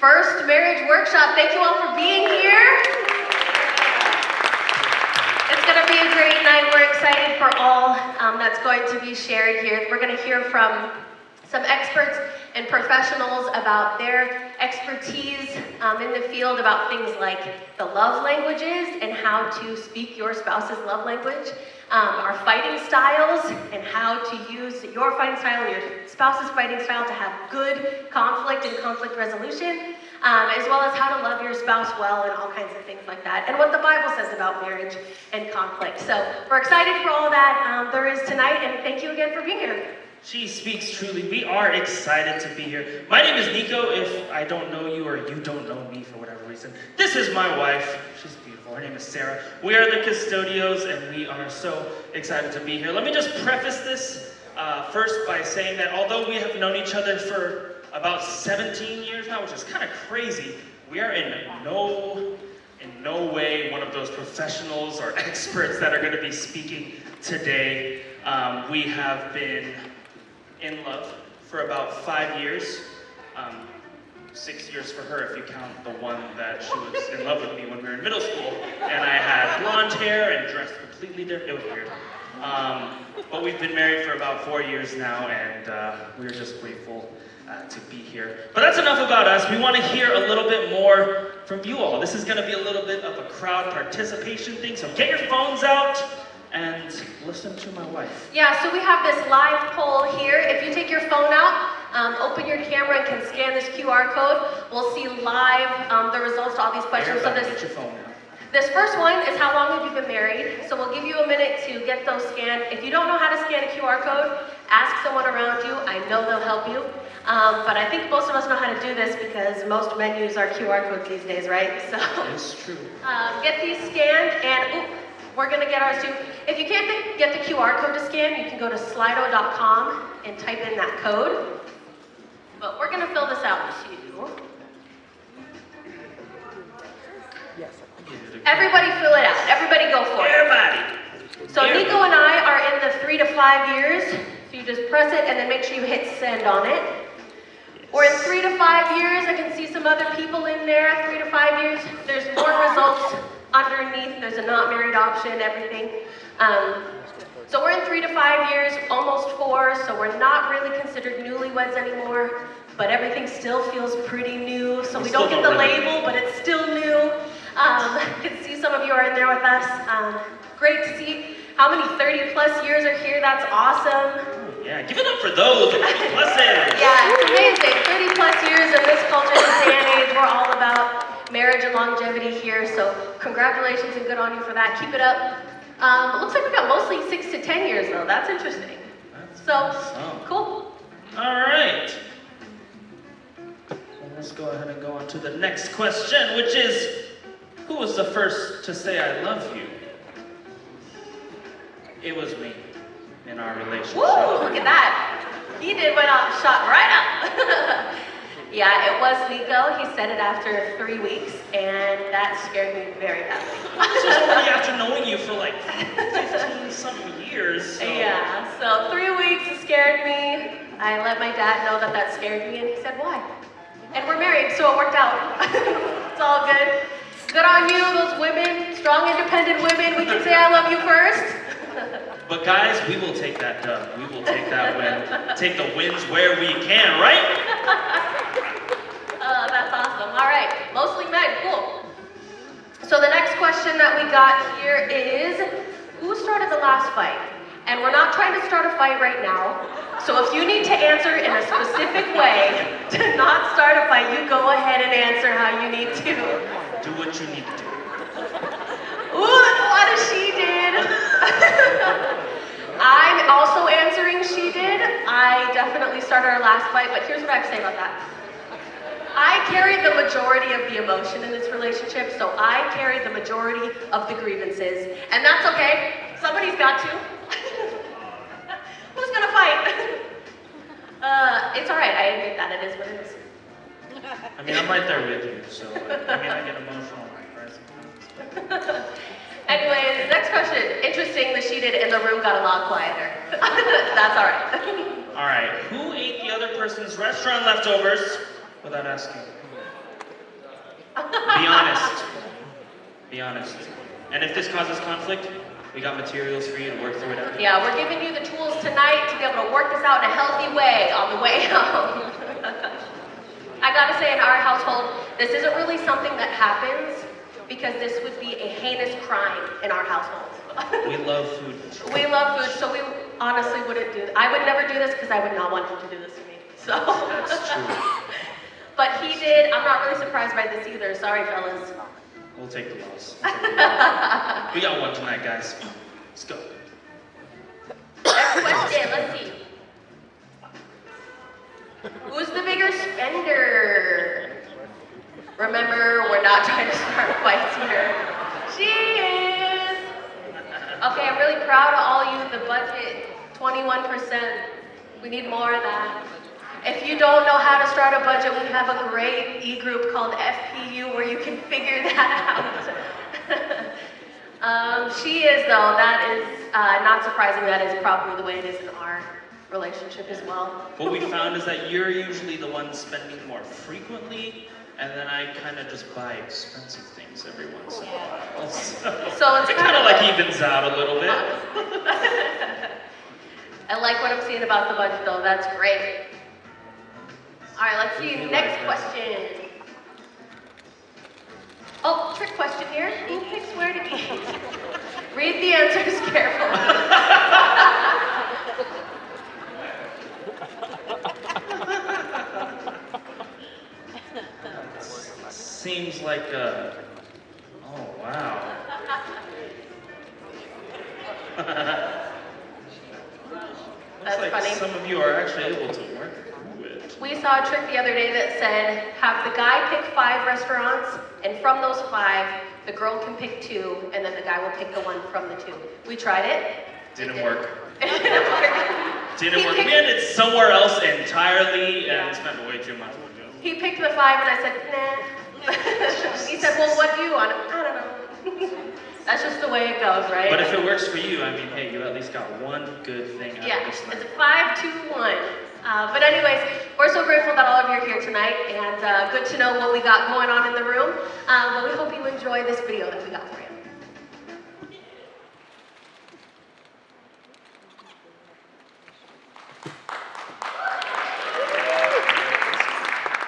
first marriage workshop. Thank you all for being here. It's going to be a great night. We're excited for all that's going to be shared here. We're going to hear from some experts and professionals about their expertise in the field about things like the love languages and how to speak your spouse's love language, our fighting styles and how to use your fighting style and your spouse's fighting style to have good conflict and conflict resolution, as well as how to love your spouse well and all kinds of things like that, and what the Bible says about marriage and conflict. So we're excited for all that there is tonight, and thank you again for being here. She speaks truly. We are excited to be here. My name is Nico, if I don't know you or you don't know me for whatever reason. This is my wife. She's beautiful. Her name is Sarah. We are the custodios, and we are so excited to be here. Let me just preface this first by saying that although we have known each other for about 17 years now, which is kind of crazy, we are in no way one of those professionals or experts that are going to be speaking today. We have been in love for about 5 years. 6 years for her if you count the one that she was in love with me when we were in middle school, and I had blonde hair and dressed completely different. It was weird. But we've been married for about 4 years now, and we're just grateful to be here. But that's enough about us. We want to hear a little bit more from you all. This is going to be a little bit of a crowd participation thing, so get your phones out and listen to my wife. Yeah, so we have this live poll here. If you take your phone out, open your camera and can scan this QR code. We'll see live the results to all these questions. Everybody get your phone out. This first one is how long have you been married? So we'll give you a minute to get those scanned. If you don't know how to scan a QR code, ask someone around you. I know they'll help you. But I think most of us know how to do this because most menus are QR codes these days, right? So It's true. get these scanned, and we're gonna get ours too. If you can't get the QR code to scan, you can go to slido.com and type in that code. But we're gonna fill this out too. Everybody fill it out. Everybody go for it. Everybody. So Nico and I are in the 3 to 5 years. So you just press it and then make sure you hit send on it. Or in 3 to 5 years, I can see some other people in there. 3 to 5 years, there's more results underneath. There's a not married option, everything. So we're in 3 to 5 years, almost 4, so we're not really considered newlyweds anymore, but everything still feels pretty new. So we don't get the label, but it's still new. I can see some of you are in there with us. Great to see how many 30 plus years are here. That's awesome. Yeah, give it up for those 30 pluses. Yeah, it's amazing. 30 plus years in this culture, this day and age, we're all about marriage and longevity here. So congratulations and good on you for that. Keep it up. It looks like we got mostly 6 to 10 years though. That's interesting. Cool. All right. Well, let's go ahead and go on to the next question, which is, who was the first to say I love you? It was me in our relationship. Woo, look at that. He went out, shot right up. Yeah, it was Nico. He said it after 3 weeks, and that scared me very badly. This is only after knowing you for like 15-something years. So. Yeah, so 3 weeks, it scared me. I let my dad know that scared me, and he said, why? And we're married, so it worked out. It's all good. Good on you, those women, strong, independent women. We can say I love you first. But guys, we will take that dub. We will take that win. Take the wins where we can, right? That's awesome. All right, mostly men, cool. So the next question that we got here is, who started the last fight? And we're not trying to start a fight right now. So if you need to answer in a specific way to not start a fight, you go ahead and answer how you need to. Do what you need to do. Ooh, that's a lot of she did. I'm also answering she did. I definitely started our last fight, but here's what I have to say about that. I carried the majority of the emotion in this relationship, so I carried the majority of the grievances. And that's okay. Somebody's got to. Who's gonna fight? It's all right. I admit that. It is what it is. I mean, I'm right there with you, so I get emotional like crazy. Anyway, next question. Interesting that she did, and the room got a lot quieter. That's all right. All right, who ate the other person's restaurant leftovers without asking? Be honest. Be honest. And if this causes conflict, we got materials for you to work through it after. Yeah, we're giving you the tools tonight to be able to work this out in a healthy way on the way home. I gotta say, in our household, this isn't really something that happens because this would be a heinous crime in our household. We love food. We love food, so we honestly wouldn't do I would never do this because I would not want him to do this to me. So. That's true. But he did. I'm not really surprised by this either. Sorry, fellas. We'll take the loss. We got one tonight, guys. Let's go. Next question, let's see. Who's the bigger spender? Remember, we're not trying to start fights here. She is. Okay, I'm really proud of all you. The budget, 21%. We need more of that. If you don't know how to start a budget, we have a great e-group called FPU where you can figure that out. She is, though. That is not surprising. That is probably the way it is in our relationship as well. What we found is that you're usually the one spending more frequently, and then I kind of just buy expensive things every once in a while. So it's it kind of like evens out a little bit. I like what I'm seeing about the budget, though. That's great. All right, let's see. Next question. Oh, trick question here. Who picks where to eat? Read the answers carefully. Seems like a... Oh, wow. Looks like funny. some of you are actually able to work through it. We saw a trick the other day that said, have the guy pick 5 restaurants, and from those 5, the girl can pick 2, and then the guy will pick the one from the 2. We tried it. Didn't work. It didn't work. Didn't He work. picked- We ended somewhere else entirely and spent way too much. He picked the 5, and I said, nah. He said, well, what do you want? I don't know. That's just the way it goes, right? But if it works for you, I mean, hey, you at least got one good thing out Yeah, of this it's night. a 5-2-1. But anyways, we're so grateful that all of you are here tonight, and good to know what we got going on in the room. But we hope you enjoy this video that we got for you.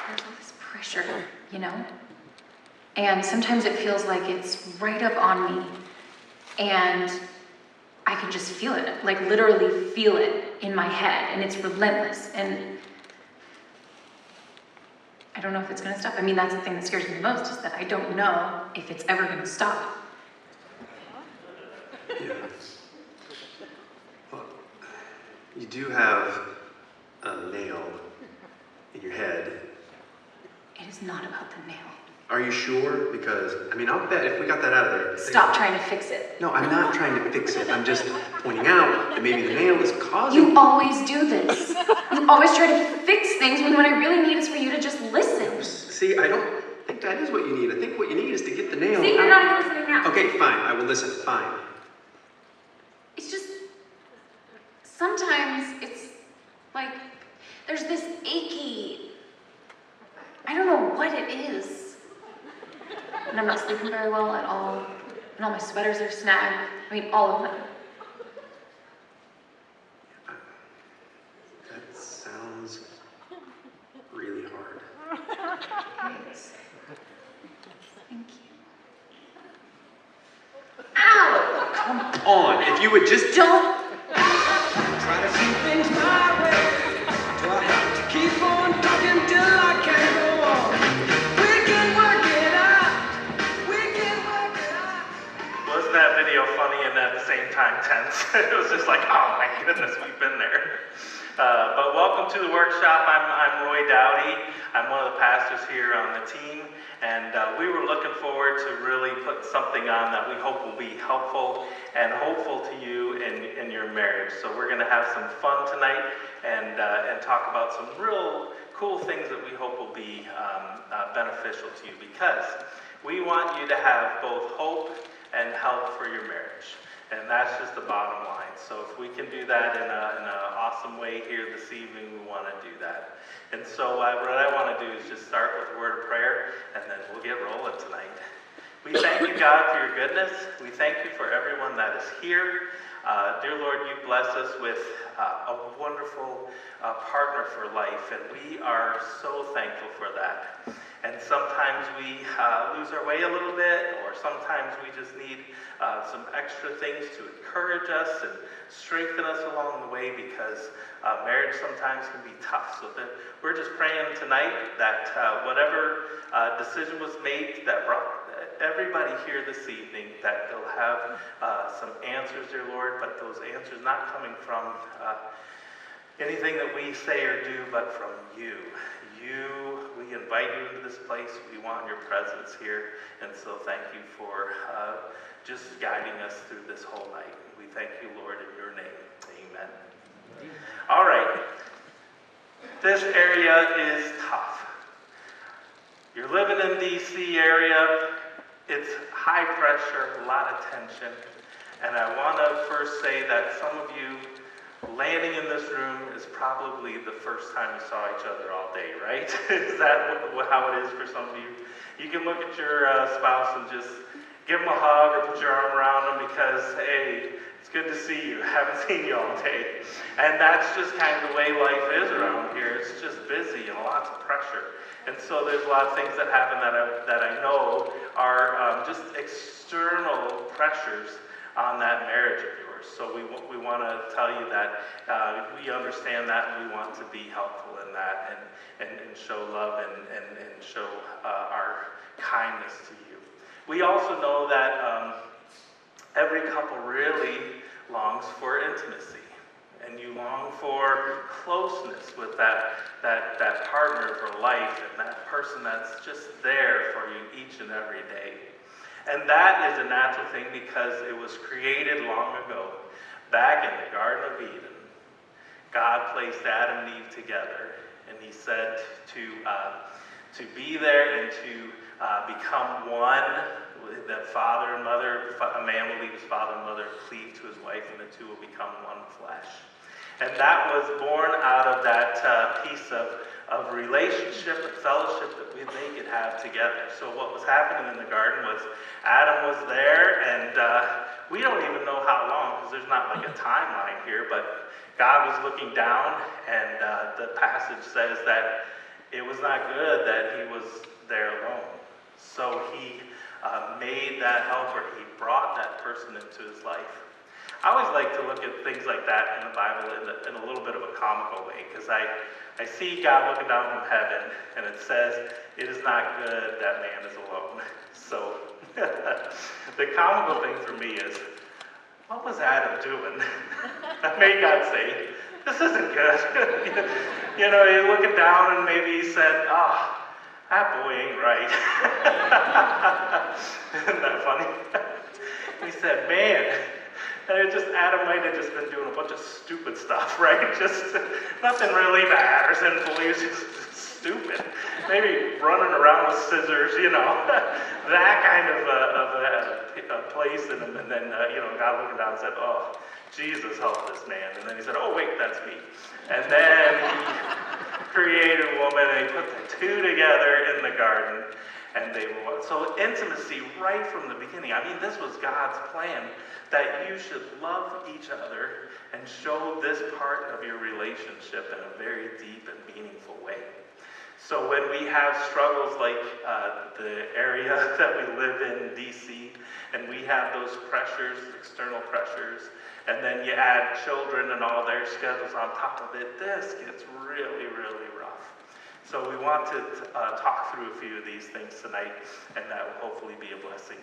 There's all this pressure, you know? And sometimes it feels like it's right up on me. And I can just feel it, like literally feel it in my head. And it's relentless. And I don't know if it's gonna stop. I mean, that's the thing that scares me the most, is that I don't know if it's ever gonna stop. Yeah. Well, you do have a nail in your head. It is not about the nail. Are you sure? Because, I mean, I'll bet if we got that out of there. Stop trying to fix it. No, I'm not trying to fix it. I'm just pointing out that maybe the nail is causing. You always do this. You always try to fix things when what I really need is for you to just listen. See, I don't think that is what you need. I think what you need is to get the nail See, you're out. not even listening now. Okay, fine. I will listen. Fine. It's just, sometimes it's like, there's this achy, I don't know what it is. And I'm not sleeping very well at all. And all my sweaters are snagged. I mean, all of them. That sounds really hard. Thanks. Thank you. Ow! Come on. If you would just. Don't. Try to see things my way. Do I have to keep on talking till I can go on? We can work it out. We can work it out. Wasn't that video funny and at the same time tense? It was just like, oh my goodness, we've been there. But welcome to the workshop. I'm Roy Dowdy. I'm one of the pastors here on the team, and we were looking forward to really put something on that we hope will be helpful and hopeful to you in your marriage. So we're going to have some fun tonight and talk about some real cool things that we hope will be beneficial to you, because we want you to have both hope and help for your marriage. And that's just the bottom line. So if we can do that in an awesome way here this evening, we want to do that. And so what I want to do is just start with a word of prayer, and then we'll get rolling tonight. We thank you, God, for your goodness. We thank you for everyone that is here. Dear Lord, you bless us with a wonderful partner for life, and we are so thankful for that. And sometimes we lose our way a little bit, or sometimes we just need some extra things to encourage us and strengthen us along the way, because marriage sometimes can be tough. So that we're just praying tonight that whatever decision was made that brought everybody here this evening, that they'll have some answers, dear Lord, but those answers not coming from anything that we say or do, but from you. We invite you into this place. We want your presence here. And so thank you for just guiding us through this whole night. We thank you, Lord, in your name. Amen. All right. This area is tough. You're living in D.C. area. It's high pressure, a lot of tension. And I want to first say that some of you landing in this room is probably the first time you saw each other all day, right? Is that how it is for some of you? You can look at your spouse and just give them a hug or put your arm around them because, hey, it's good to see you. I haven't seen you all day. And that's just kind of the way life is around here. It's just busy and lots of pressure. And so there's a lot of things that happen that I know are just external pressures on that marriage of yours. So we want to tell you that we understand that, and we want to be helpful in that and show love and show our kindness to you. We also know that every couple really longs for intimacy, and you long for closeness with that partner for life and that person that's just there for you each and every day. And that is a natural thing because it was created long ago. Back in the Garden of Eden, God placed Adam and Eve together, and he said to be there and to become one. That father and mother, a man will leave his father and mother, cleave to his wife, and the two will become one flesh. And that was born out of that piece of relationship and fellowship that they could have together. So what was happening in the garden was Adam was there, and we don't even know how long, because there's not like a timeline here, but God was looking down, and the passage says that it was not good that he was there alone. So he made that helper. He brought that person into his life. I always like to look at things like that in the Bible in a little bit of a comical way, because I see God looking down from heaven, and it says, it is not good that man is alone. So the comical thing for me is, what was Adam doing? That made God say, this isn't good. You know, he's looking down, and maybe he said, that boy ain't right. Isn't that funny? He said, man. And Adam might have just been doing a bunch of stupid stuff, right? Just nothing really bad or sinful. He was just stupid. Maybe running around with scissors, you know, that kind of a place. And then, God looking down and said, oh, Jesus help this man. And then he said, oh, wait, that's me. And then he created a woman, and he put the two together in the garden, and they were one. So intimacy right from the beginning. I mean, this was God's plan, that you should love each other and show this part of your relationship in a very deep and meaningful way. So when we have struggles like the area that we live in, D.C., and we have those pressures, external pressures, and then you add children and all their schedules on top of it, this gets really, really rough. So we want to talk through a few of these things tonight, and that will hopefully be a blessing.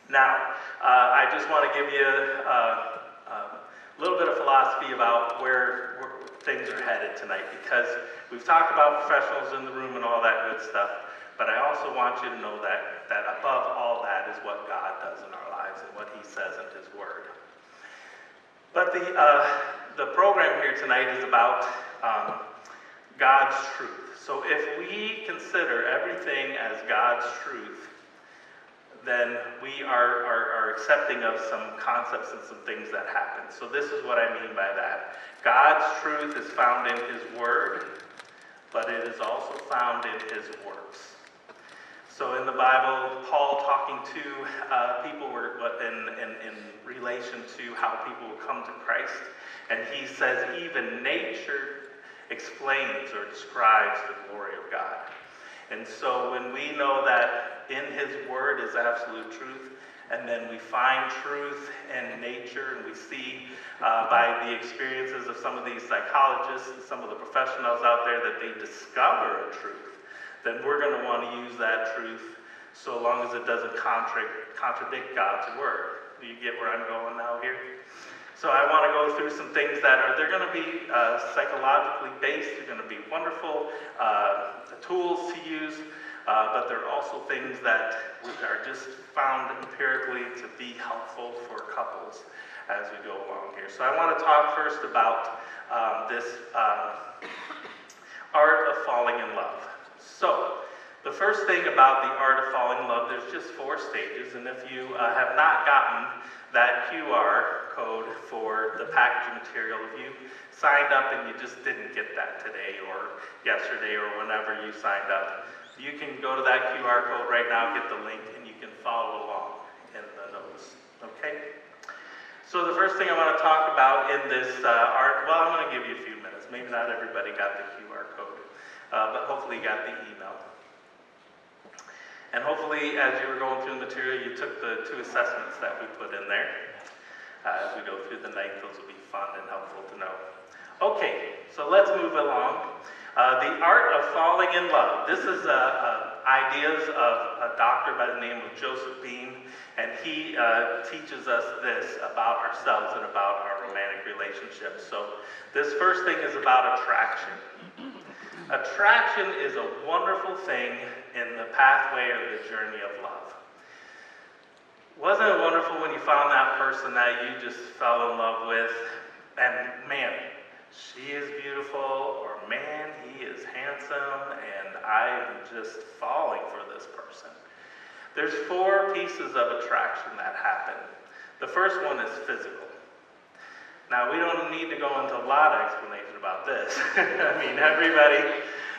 Now, I just want to give you a little bit of philosophy about where things are headed tonight, because we've talked about professionals in the room and all that good stuff, but I also want you to know that above all that is what God does in our lives and what he says in his word. But the program here tonight is about God's truth. So if we consider everything as God's truth, then we are accepting of some concepts and some things that happen. So this is what I mean by that. God's truth is found in His Word, but it is also found in His works. So in the Bible, Paul talking to people were in relation to how people will come to Christ, and he says even nature explains or describes the glory of God. And so when we know that in His Word is absolute truth, and then we find truth in nature, and we see by the experiences of some of these psychologists and some of the professionals out there that they discover a truth, then we're going to want to use that truth so long as it doesn't contradict God's Word. Do you get where I'm going now here? So I want to go through some things that they're going to be psychologically based, they're going to be wonderful tools to use, but they're also things that are just found empirically to be helpful for couples as we go along here. So I want to talk first about this art of falling in love. So, the first thing about the art of falling in love, there's just 4 stages, and if you have not gotten that QR code for the packaging material, if you signed up and you just didn't get that today or yesterday or whenever you signed up, you can go to that QR code right now, get the link, and you can follow along in the notes, okay? So the first thing I want to talk about in this art, well, I'm going to give you a few minutes. Maybe not everybody got the QR code. But hopefully you got the email. And hopefully as you were going through the material, you took the 2 assessments that we put in there. As we go through the night, those will be fun and helpful to know. Okay, so let's move along. The art of falling in love. This is ideas of a doctor by the name of Joseph Beam, and he teaches us this about ourselves and about our romantic relationships. So this first thing is about attraction. Attraction is a wonderful thing in the pathway or the journey of love. Wasn't it wonderful when you found that person that you just fell in love with, and man, she is beautiful, or man, he is handsome, and I am just falling for this person. There's 4 pieces of attraction that happen. The first one is physical. Now, we don't need to go into a lot of explanation about this. I mean, everybody,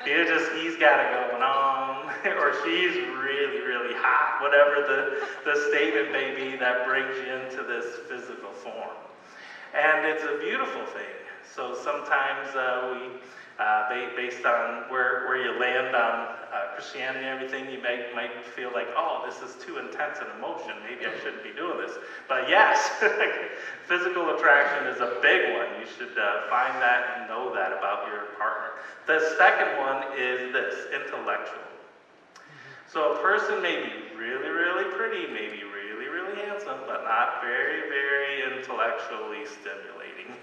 he's got it going on, or she's really, really hot, whatever the statement may be that brings you into this physical form. And it's a beautiful thing. So sometimes based on where you land on Christianity and everything, you might feel like, oh, this is too intense an emotion. Maybe I shouldn't be doing this. But yes, physical attraction is a big one. You should find that and know that about your partner. The second one is this, intellectual. So a person may be really, really pretty, maybe really, really handsome, but not very, very intellectually stimulating.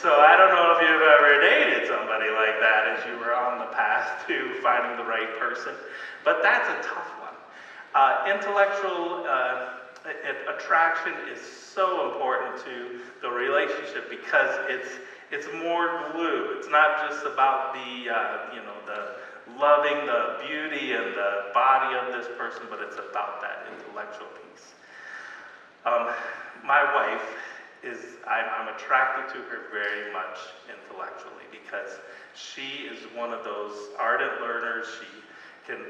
So I don't know if you've ever dated somebody like that as you were on the path to finding the right person, but that's a tough one. Intellectual attraction is so important to the relationship because it's more glue. It's not just about the loving the beauty and the body of this person, but it's about that intellectual piece. My wife I'm attracted to her very much intellectually because she is one of those ardent learners.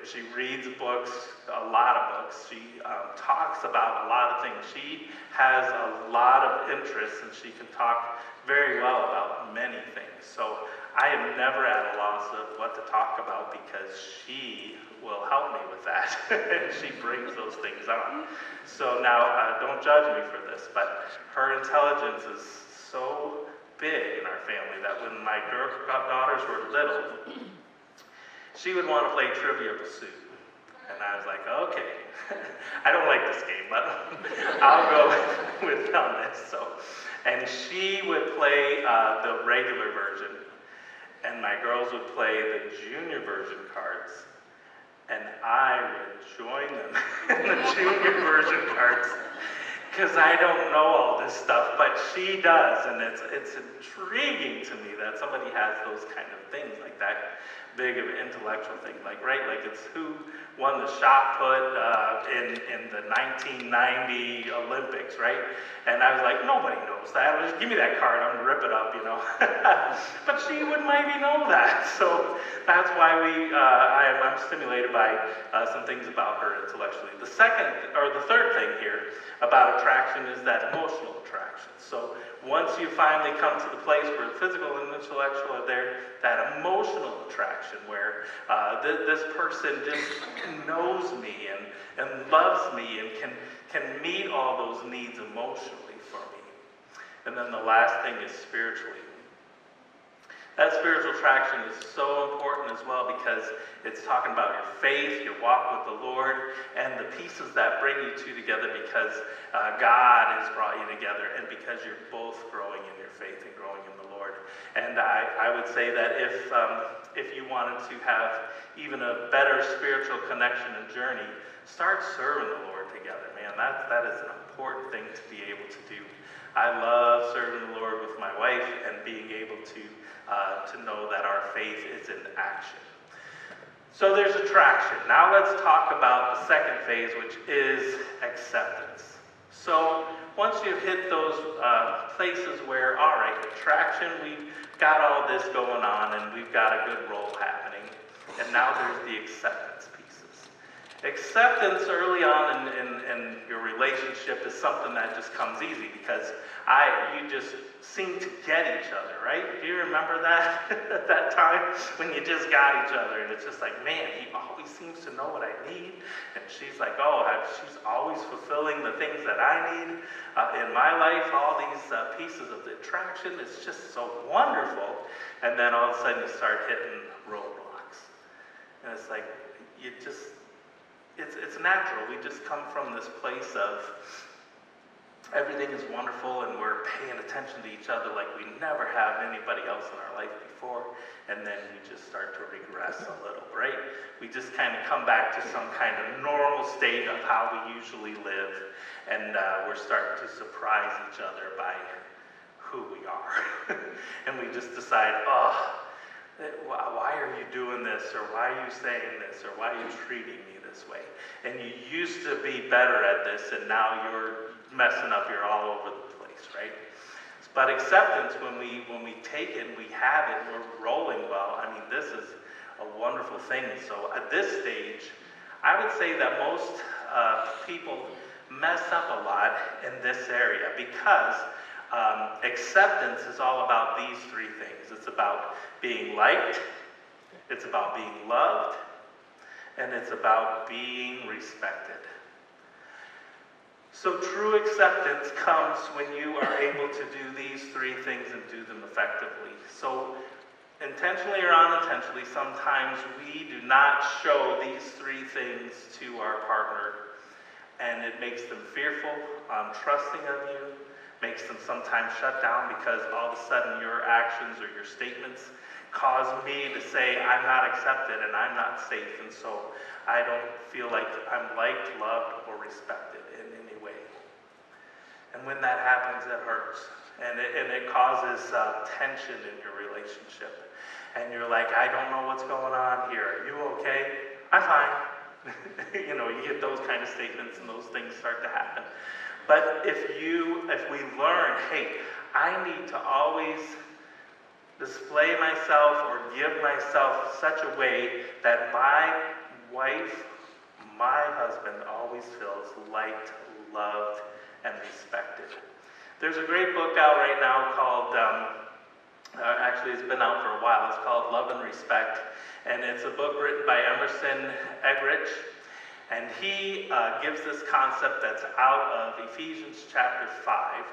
She reads books, a lot of books. She talks about a lot of things. She has a lot of interests, and she can talk very well about many things. So I am never at a loss of what to talk about because she will help me with that. And she brings those things on. So now, don't judge me for this, but her intelligence is so big in our family that when my daughters were little, she would want to play Trivia Pursuit. And I was like, okay, I don't like this game, but I'll go with on this. And she would play the regular version, and my girls would play the junior version cards, and I would join them in the junior version cards. because I don't know all this stuff, but she does, and it's intriguing to me that somebody has those kind of things like that big of an intellectual thing, like right, like it's who won the shot put in the 1990 Olympics, right? And I was like, nobody knows that. Just give me that card, I'm gonna rip it up, you know. But she would maybe know that, so that's why I'm stimulated by some things about her intellectually. The third thing here about attraction is that emotional attraction. So once you finally come to the place where physical and intellectual are there, that emotional attraction where this person just knows me and loves me and can meet all those needs emotionally for me. And then the last thing is spiritually. That spiritual attraction is so important as well because it's talking about your faith, your walk with the Lord, and the pieces that bring you two together because God has brought you together and because you're both growing in your faith and growing in the Lord. And I would say that if you wanted to have even a better spiritual connection and journey, start serving the Lord together, man. That is an important thing to be able to do. I love serving the Lord with my wife and being able to know that our faith is in action. So there's attraction. Now let's talk about the second phase, which is acceptance. So once you've hit those places where, all right, attraction, we've got all this going on and we've got a good role happening, and now there's the acceptance pieces. Acceptance early on in your relationship is something that just comes easy because you just seem to get each other, right? Do you remember that at that time when you just got each other and it's just like, man, he always seems to know what I need, and she's like, she's always fulfilling the things that I need in my life. All these pieces of the attraction, it's just so wonderful. And then all of a sudden you start hitting roadblocks, and it's like it's natural. We just come from this place of everything is wonderful and we're paying attention to each other like we never have anybody else in our life before, and then we just start to regress a little, right? We just kind of come back to some kind of normal state of how we usually live, and we're starting to surprise each other by who we are. And we just decide, why are you doing this, or why are you saying this, or why are you treating me this way? And you used to be better at this, and now you're messing up, you're all over the place, right? But acceptance, when we take it and we have it, we're rolling well. I mean, this is a wonderful thing. So at this stage, I would say that most people mess up a lot in this area because acceptance is all about these three things. It's about being liked, it's about being loved, and it's about being respected. So true acceptance comes when you are able to do these three things and do them effectively. So intentionally or unintentionally, sometimes we do not show these three things to our partner, and it makes them fearful, untrusting of you, makes them sometimes shut down because all of a sudden your actions or your statements cause me to say I'm not accepted and I'm not safe, and so I don't feel like I'm liked, loved, or respected in any way. And when that happens, it hurts, and it causes tension in your relationship. And you're like, I don't know what's going on here. Are you okay? I'm fine. You get those kind of statements, and those things start to happen. But if we learn, hey, I need to always display myself or give myself such a way that my wife, my husband always feels liked, loved, and respected. There's a great book out right now called, actually it's been out for a while, it's called Love and Respect, and it's a book written by Emerson Eggerichs, and he gives this concept that's out of Ephesians chapter 5,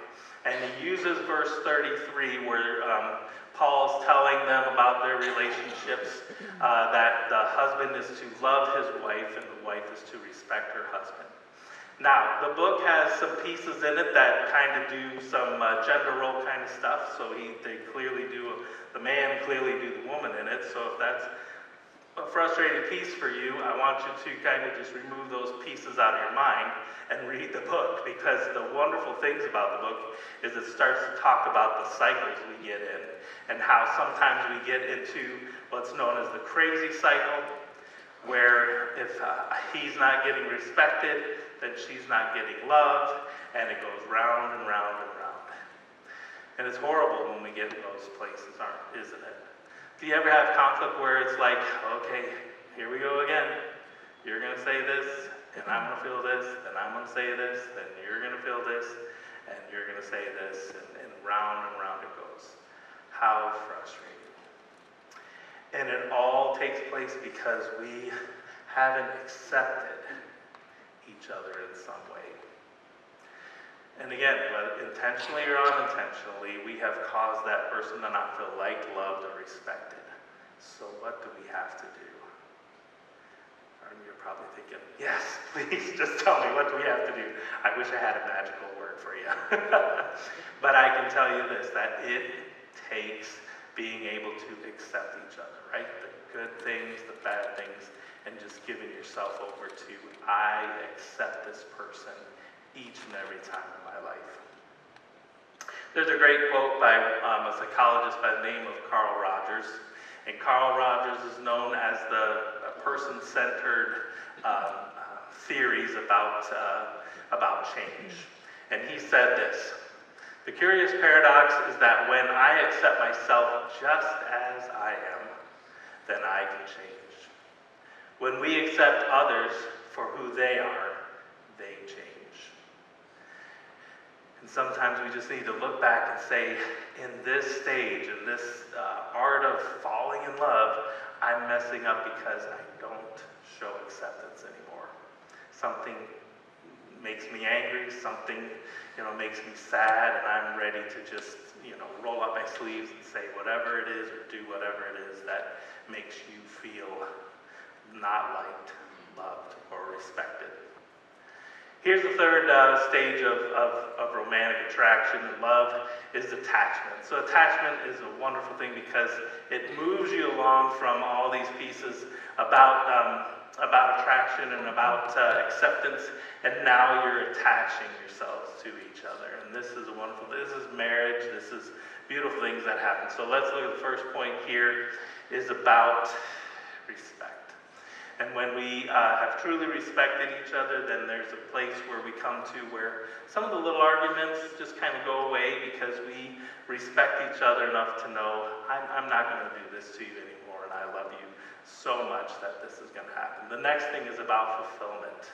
and he uses verse 33 where Paul's telling them about their relationships, that the husband is to love his wife and the wife is to respect her husband. Now, the book has some pieces in it that kind of do some gender role kind of stuff, so the man clearly do the woman in it, so if that's a frustrating piece for you, I want you to kind of just remove those pieces out of your mind and read the book, because the wonderful things about the book is it starts to talk about the cycles we get in and how sometimes we get into what's known as the crazy cycle, where if he's not getting respected, then she's not getting loved, and it goes round and round and round. And it's horrible when we get in those places, isn't it? Do you ever have conflict where it's like, okay, here we go again. You're going to say this, and I'm going to feel this, then I'm going to say this, then you're going to feel this, and you're going to say this, and round it goes. How frustrating. And it all takes place because we haven't accepted each other in some way. And again, whether intentionally or unintentionally, we have caused that person to not feel liked, loved, or respected. So what do we have to do? And you're probably thinking, yes, please just tell me, what do we have to do? I wish I had a magical word for you. But I can tell you this, that it takes being able to accept each other, right? The good things, the bad things, and just giving yourself over to, I accept this person each and every time in my life. There's a great quote by a psychologist by the name of Carl Rogers. And Carl Rogers is known as the person-centered theories about change. And he said this: the curious paradox is that when I accept myself just as I am, then I can change. When we accept others for who they are, they change. And sometimes we just need to look back and say, in this stage, in this art of falling in love, I'm messing up because I don't show acceptance anymore. Something makes me angry, something, makes me sad, and I'm ready to just, roll up my sleeves and say whatever it is or do whatever it is that makes you feel not liked, loved, or respected. Here's the third stage of romantic attraction and love is attachment. So attachment is a wonderful thing because it moves you along from all these pieces about attraction and about acceptance, and now you're attaching yourselves to each other. And this is this is marriage, this is beautiful things that happen. So let's look at the first point here is about respect. And when we have truly respected each other, then there's a place where we come to where some of the little arguments just kind of go away because we respect each other enough to know, I'm not going to do this to you anymore, and I love you so much that this is going to happen. The next thing is about fulfillment.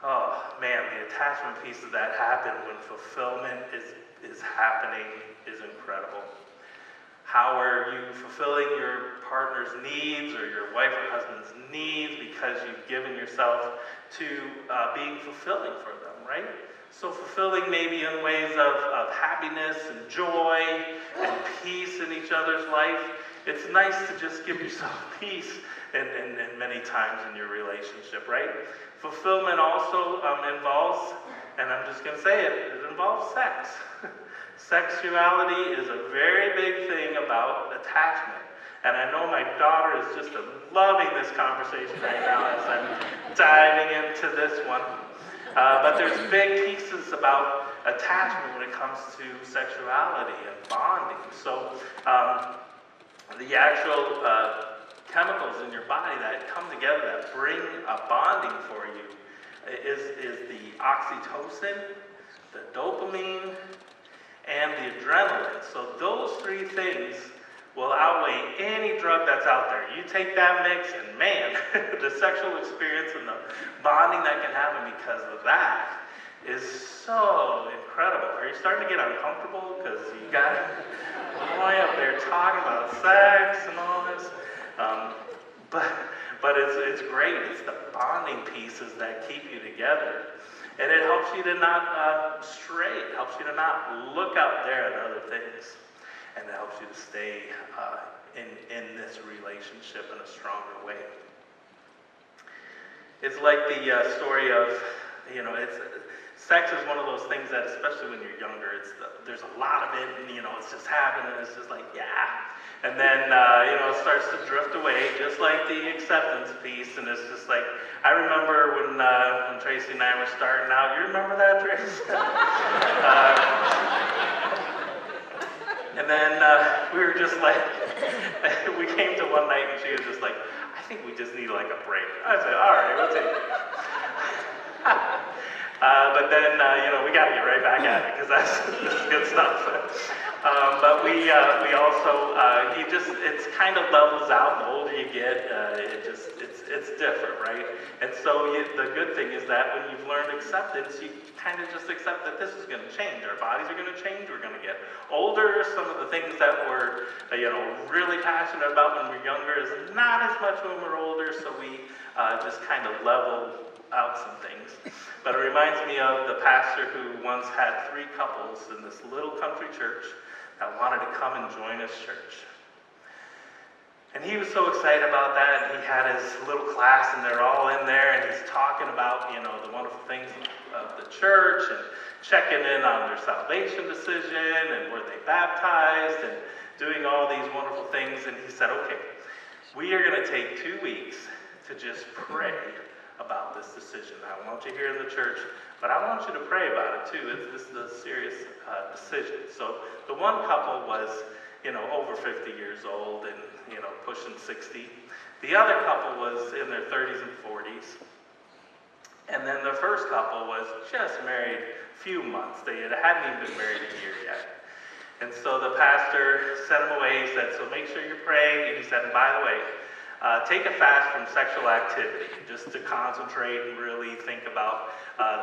Oh man, the attachment pieces that happen when fulfillment is happening is incredible. How are you fulfilling your partner's needs or your wife or husband's needs because you've given yourself to being fulfilling for them, right? So fulfilling maybe in ways of happiness and joy and peace in each other's life. It's nice to just give yourself peace and many times in your relationship, right? Fulfillment also involves, and I'm just going to say it involves sex. Sexuality is a very big thing about attachment. And I know my daughter is just loving this conversation right now as I'm diving into this one. But there's big pieces about attachment when it comes to sexuality and bonding. So the actual chemicals in your body that come together that bring a bonding for you is the oxytocin, the dopamine, and the adrenaline. So those three things will outweigh any drug that's out there. You take that mix and man, the sexual experience and the bonding that can happen because of that is so incredible. Are you starting to get uncomfortable because you got a boy up there talking about sex and all this? But it's great. It's the bonding pieces that keep you together. And it helps you to not stray. It helps you to not look out there at other things. And it helps you to stay in this relationship in a stronger way. It's like the story of, sex is one of those things that, especially when you're younger, there's a lot of it, and it's just happening. It's just like, yeah. And then, it starts to drift away, just like the acceptance piece. And it's just like, I remember when Tracy and I were starting out. You remember that, Tracy? And then we were just like, we came to one night and she was just like, I think we just need like a break. I said, all right, we'll take it. But then, we got to get right back at it because that's good stuff. But we also, it's kind of levels out. The older you get, it's different, right? And so the good thing is that when you've learned acceptance, you kind of just accept that this is going to change. Our bodies are going to change. We're going to get older. Some of the things that we're, really passionate about when we're younger is not as much when we're older. So we just kind of level out some things. But it reminds me of the pastor who once had 3 couples in this little country church that wanted to come and join his church. And he was so excited about that, and he had his little class, and they're all in there, and he's talking about, the wonderful things of the church, and checking in on their salvation decision, and were they baptized, and doing all these wonderful things. And he said, okay, we are going to take 2 weeks to just pray about this decision. I want you here in the church, but I want you to pray about it too. This is a serious decision. So the one couple was, over 50 years old and, pushing 60. The other couple was in their 30s and 40s. And then the first couple was just married a few months. They hadn't even been married a year yet. And so the pastor sent them away. He said, so make sure you're praying. And he said, and by the way, take a fast from sexual activity, just to concentrate and really think about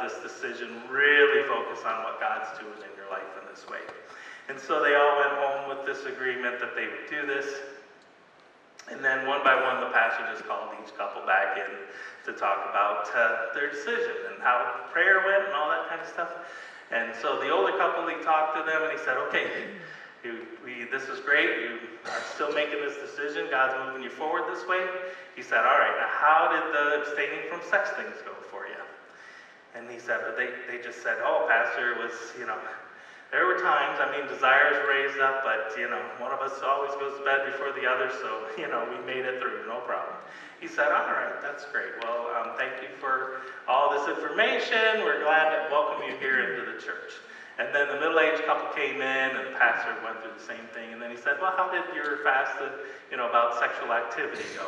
this decision, really focus on what God's doing in your life in this way. And so they all went home with this agreement that they would do this. And then one by one, the pastor just called each couple back in to talk about their decision and how prayer went and all that kind of stuff. And so the older couple, he talked to them and he said, okay, this is great. You are still making this decision. God's moving you forward this way. He said, all right, now how did the abstaining from sex things go for you? And he said, they just said, oh, pastor, it was, there were times, desires raised up, but, one of us always goes to bed before the other, so, we made it through, no problem. He said, all right, that's great. Well, thank you for all this information. We're glad to welcome you here into the church. And then the middle-aged couple came in, and the pastor went through the same thing. And then he said, well, how did your fast, about sexual activity go?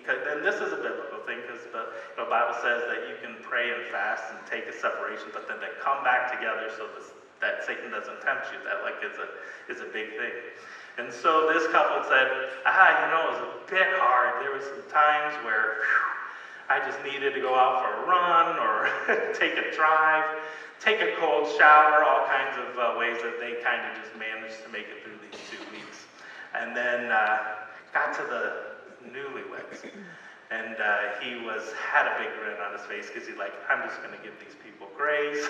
And this is a biblical thing, because the Bible says that you can pray and fast and take a separation, but then they come back together so that Satan doesn't tempt you. That is a big thing. And so this couple said, it was a bit hard. There was some times where I just needed to go out for a run or take a drive, take a cold shower, all kinds of ways that they kind of just managed to make it through these 2 weeks. And then got to the newlyweds. And he had a big grin on his face because he's like, I'm just going to give these people grace.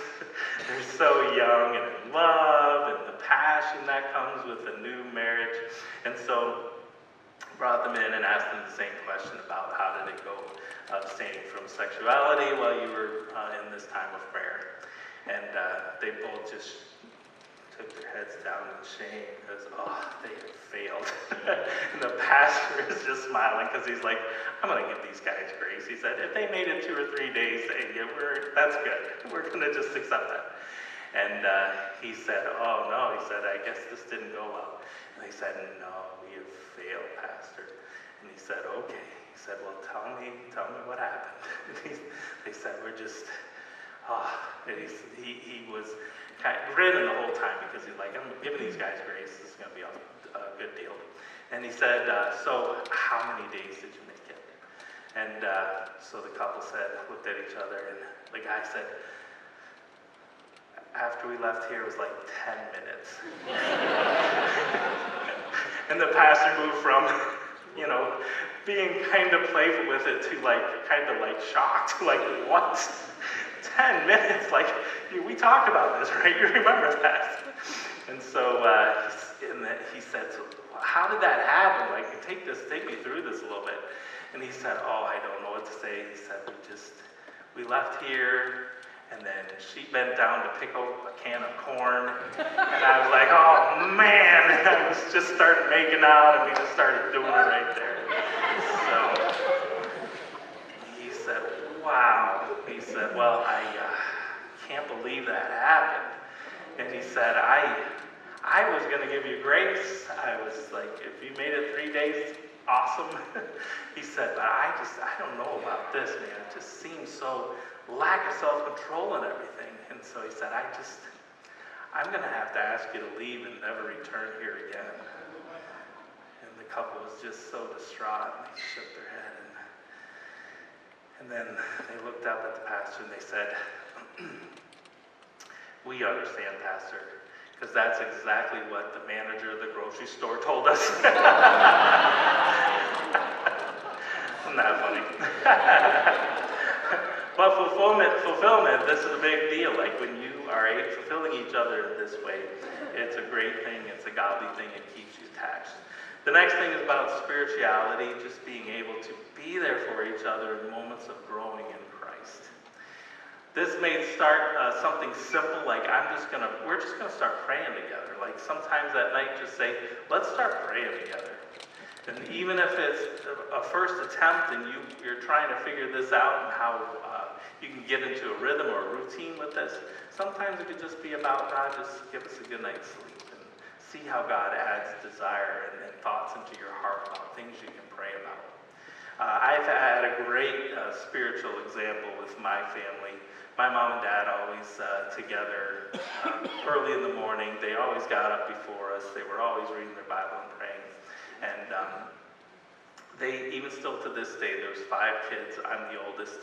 They're so young and in love, and the passion that comes with a new marriage. And so brought them in and asked them the same question about how did it go abstaining from sexuality while you were in this time of prayer. And they both just took their heads down in shame because, they had failed. And the pastor is just smiling because he's like, I'm going to give these guys grace. He said, if they made it 2 or 3 days, that's good. We're going to just accept that. And he said, oh, no. He said, I guess this didn't go well. And they said, no, we have failed, Pastor. And he said, okay. He said, well, tell me what happened. And they said, we're just, and he was kind of grinning the whole time because he's like, I'm giving these guys grace. This is going to be a good deal. And he said, so how many days did you make it? And so the couple looked at each other, and the guy said, after we left here, it was like 10 minutes. And the pastor moved from, being kind of playful with it to kind of shocked, like, what? 10 minutes? Like, we talked about this, right? You remember that? And so he said, so how did that happen? Like, take me through this a little bit. And he said, I don't know what to say. He said, we left here, And then she bent down to pick up a can of corn, and I was like, oh man, I was just started making out, and we just started doing it right there. So he said, wow. He said, well, I can't believe that happened. And he said, I was going to give you grace. I was like, if you made it 3 days, awesome. He said, but I don't know about this, man. It just seems so lack of self-control and everything. And so he said, I'm going to have to ask you to leave and never return here again. And the couple was just so distraught, and they shook their head. And then they looked up at the pastor and they said, we understand, Pastor, because that's exactly what the manager of the grocery store told us. Isn't that funny? But fulfillment, this is a big deal. Like when you are fulfilling each other in this way, it's a great thing, it's a godly thing, it keeps you attached. The next thing is about spirituality, just being able to be there for each other in moments of growing in Christ. This may start something simple, like we're just gonna start praying together. Like sometimes at night, just say, let's start praying together. And even if it's a first attempt and you're trying to figure this out and how you can get into a rhythm or a routine with this, sometimes it could just be about God, just give us a good night's sleep and see how God adds desire and thoughts into your heart about things you can pray about. I've had a great spiritual example with my family. My mom and dad always together early in the morning. They always got up before us. They were always reading their Bible and praying. And they, even still to this day, there's 5 kids. I'm the oldest.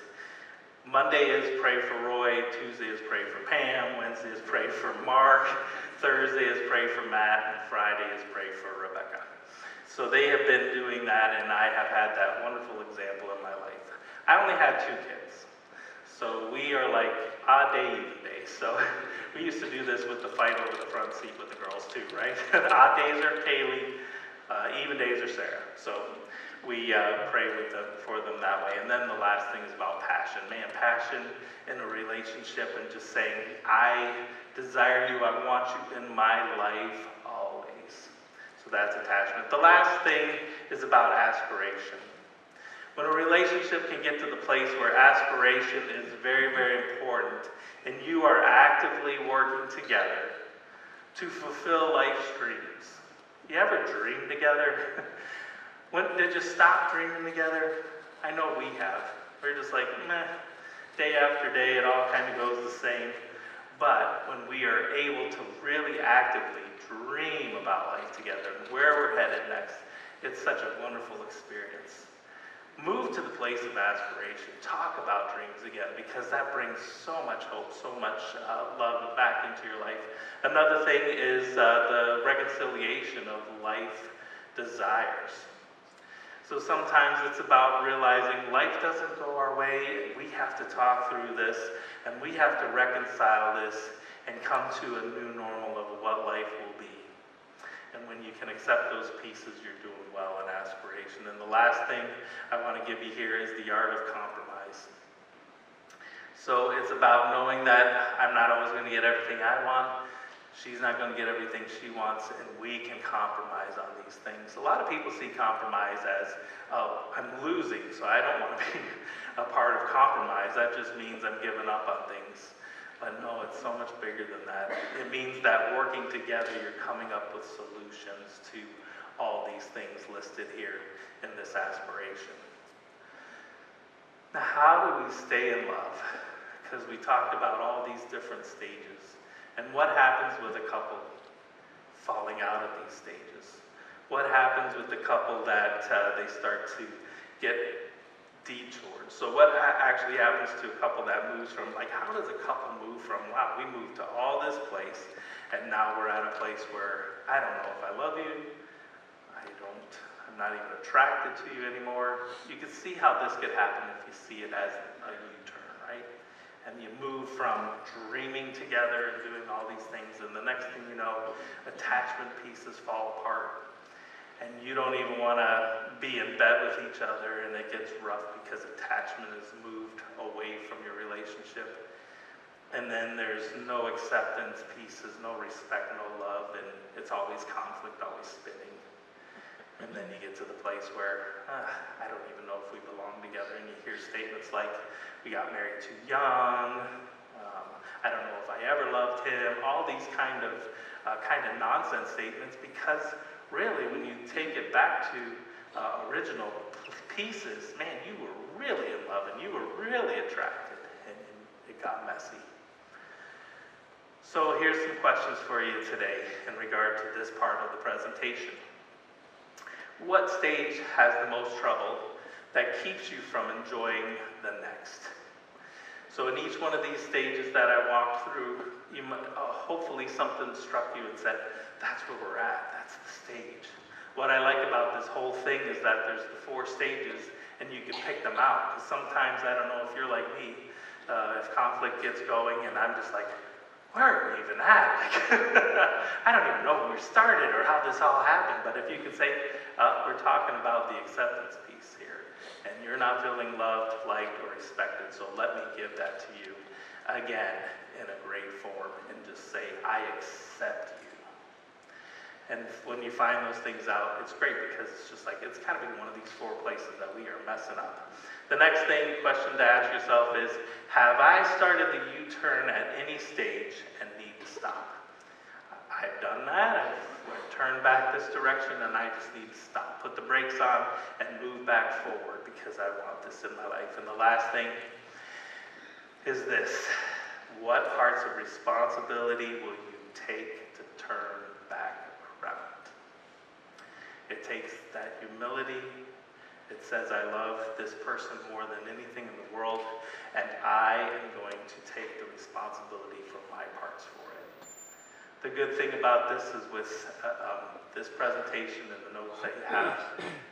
Monday is pray for Roy. Tuesday is pray for Pam. Wednesday is pray for Mark. Thursday is pray for Matt. And Friday is pray for Rebecca. So they have been doing that, and I have had that wonderful example in my life. I only had 2 kids. So we are like odd day, even day. So we used to do this with the fight over the front seat with the girls too, right? Odd days are Kaylee, even days are Sarah. So we pray for them that way. And then the last thing is about passion. Man, passion in a relationship and just saying, I desire you, I want you in my life always. So that's attachment. The last thing is about aspiration. When a relationship can get to the place where aspiration is very, very important, and you are actively working together to fulfill life's dreams. You ever dream together? When did you stop dreaming together? I know we have. We're just like, meh, day after day, it all kind of goes the same. But when we are able to really actively dream about life together and where we're headed next, it's such a wonderful experience. Move to the place of aspiration. Talk about dreams again, because that brings so much hope, so much love back into your life. Another thing is the reconciliation of life desires. So sometimes it's about realizing life doesn't go our way, and we have to talk through this, and we have to reconcile this and come to a new normal of what life will be. And when you can accept those pieces, you're doing well in aspiration. And the last thing I want to give you here is the art of compromise. So it's about knowing that I'm not always going to get everything I want. She's not going to get everything she wants, and we can compromise on these things. A lot of people see compromise as, oh, I'm losing, so I don't want to be a part of compromise. That just means I'm giving up on things. But no, it's so much bigger than that. It means that working together, you're coming up with solutions to all these things listed here in this aspiration. Now, how do we stay in love? Because we talked about all these different stages. And what happens with a couple falling out of these stages? What happens with the couple that they start to get detoured? So what actually happens to a couple that moves from, like, how does a couple move from, wow, we moved to all this place, and now we're at a place where I don't know if I love you, I'm not even attracted to you anymore. You can see how this could happen if you see it as a U-turn, right? And you move from dreaming together and doing all these things, and the next thing you know, attachment pieces fall apart. And you don't even want to be in bed with each other, and it gets rough because attachment is moved away from your relationship. And then there's no acceptance pieces, no respect, no love, and it's always conflict, always spinning. And then you get to the place where, I don't even know if we belong together, and you hear statements like, we got married too young, I don't know if I ever loved him, all these kind of nonsense statements, because really, when you take it back to original pieces, man, you were really in love, and you were really attracted, and it got messy. So here's some questions for you today in regard to this part of the presentation. What stage has the most trouble that keeps you from enjoying the next? So in each one of these stages that I walked through, you might, hopefully something struck you and said, that's where we're at, that's the stage. What I like about this whole thing is that there's the 4 stages and you can pick them out. Because sometimes, I don't know if you're like me, if conflict gets going and I'm just like, where are we even at? Like, I don't even know when we started or how this all happened, but if you could say, we're talking about the acceptance piece here, and you're not feeling loved, liked, or respected, so let me give that to you again in a great form and just say, I accept you. And when you find those things out, it's great because it's just like, it's kind of in one of these 4 places that we are messing up. The next question to ask yourself is, have I started the U-turn at any stage and need to stop? I've done that. I've turned back this direction and I just need to stop. Put the brakes on and move back forward because I want this in my life. And the last thing is this. What parts of responsibility will you take to turn back around? It takes that humility. It says, I love this person more than anything in the world, and I am going to take the responsibility for my parts for it. The good thing about this is with this presentation and the notes that you have,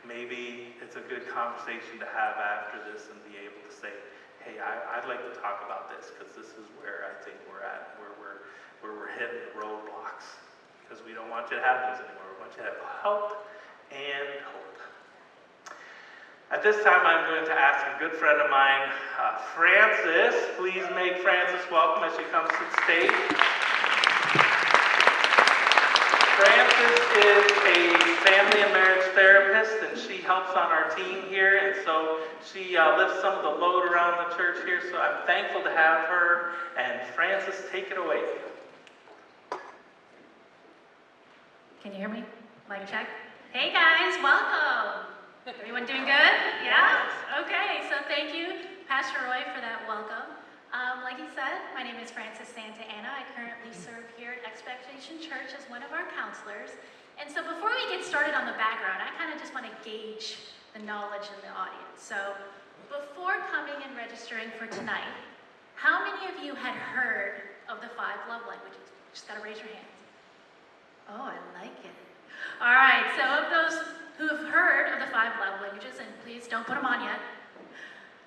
maybe it's a good conversation to have after this and be able to say, hey, I'd like to talk about this because this is where I think we're at, where we're hitting the roadblocks. Because we don't want you to have those anymore. We want you to have help and hope. At this time, I'm going to ask a good friend of mine, Frances. Please make Frances welcome as she comes to the stage. Frances is a family and marriage therapist, and she helps on our team here, and so she lifts some of the load around the church here, so I'm thankful to have her. And Frances, take it away. Can you hear me? Mic check. Hey guys, welcome. Everyone doing good? Yeah? Okay, so thank you, Pastor Roy, for that welcome. Like he said, my name is Frances Santa Ana. I currently serve here at Expectation Church as one of our counselors. And so before we get started on the background, I kind of just want to gauge the knowledge in the audience. So before coming and registering for tonight, how many of you had heard of the 5 love languages? Just got to raise your hands. Oh, I like it. All right, so of those who have heard of the 5 love languages, and please don't put them on yet,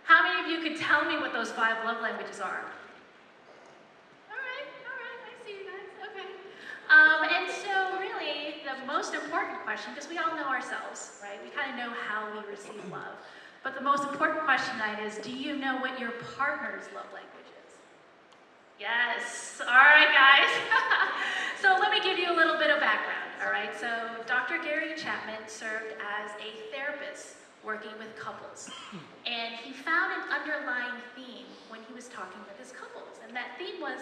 how many of you could tell me what those 5 love languages are? All right, I see you guys, okay. And so really, the most important question, because we all know ourselves, right? We kind of know how we receive love. But the most important question tonight is, do you know what your partner's love language is? Yes, all right guys. So let me give you a little bit of background, all right? So Dr. Gary Chapman served as a therapist working with couples. And he found an underlying theme when he was talking with his couples. And that theme was,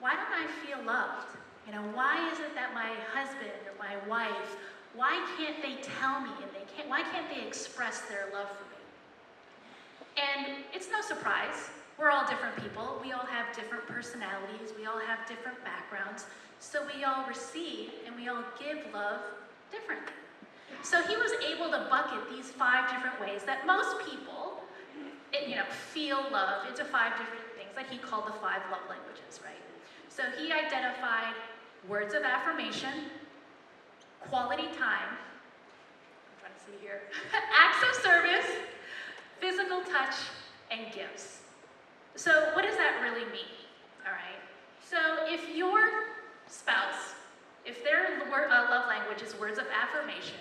why don't I feel loved? You know, why is it that my husband or my wife, why can't they tell me and why can't they express their love for me? And it's no surprise. We're all different people. We all have different personalities. We all have different backgrounds. So we all receive and we all give love differently. So he was able to bucket these 5 different ways that most people, feel love into 5 different things that he called the 5 love languages, right? So he identified words of affirmation, quality time, I'm trying to see here, acts of service, physical touch, and gifts. So what does that really mean? All right. So if your spouse, if their love language is words of affirmation,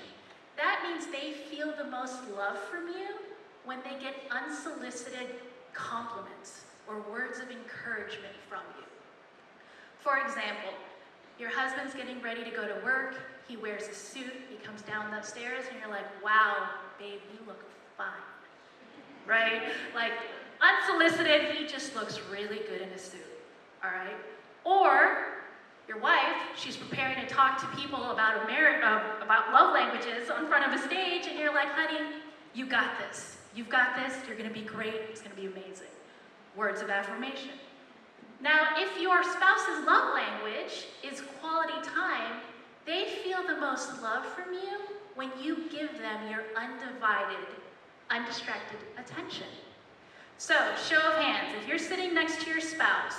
that means they feel the most love from you when they get unsolicited compliments. or words of encouragement from you. For example, your husband's getting ready to go to work, he wears a suit, he comes down the stairs, and you're like, wow, babe, you look fine, right? Like, unsolicited, he just looks really good in a suit, all right? Or your wife, she's preparing to talk to people about about love languages in front of a stage, and you're like, honey, you got this. You've got this, you're gonna be great, it's gonna be amazing. Words of affirmation. Now, if your spouse's love language is quality time, they feel the most love from you when you give them your undivided, undistracted attention. So, show of hands, if you're sitting next to your spouse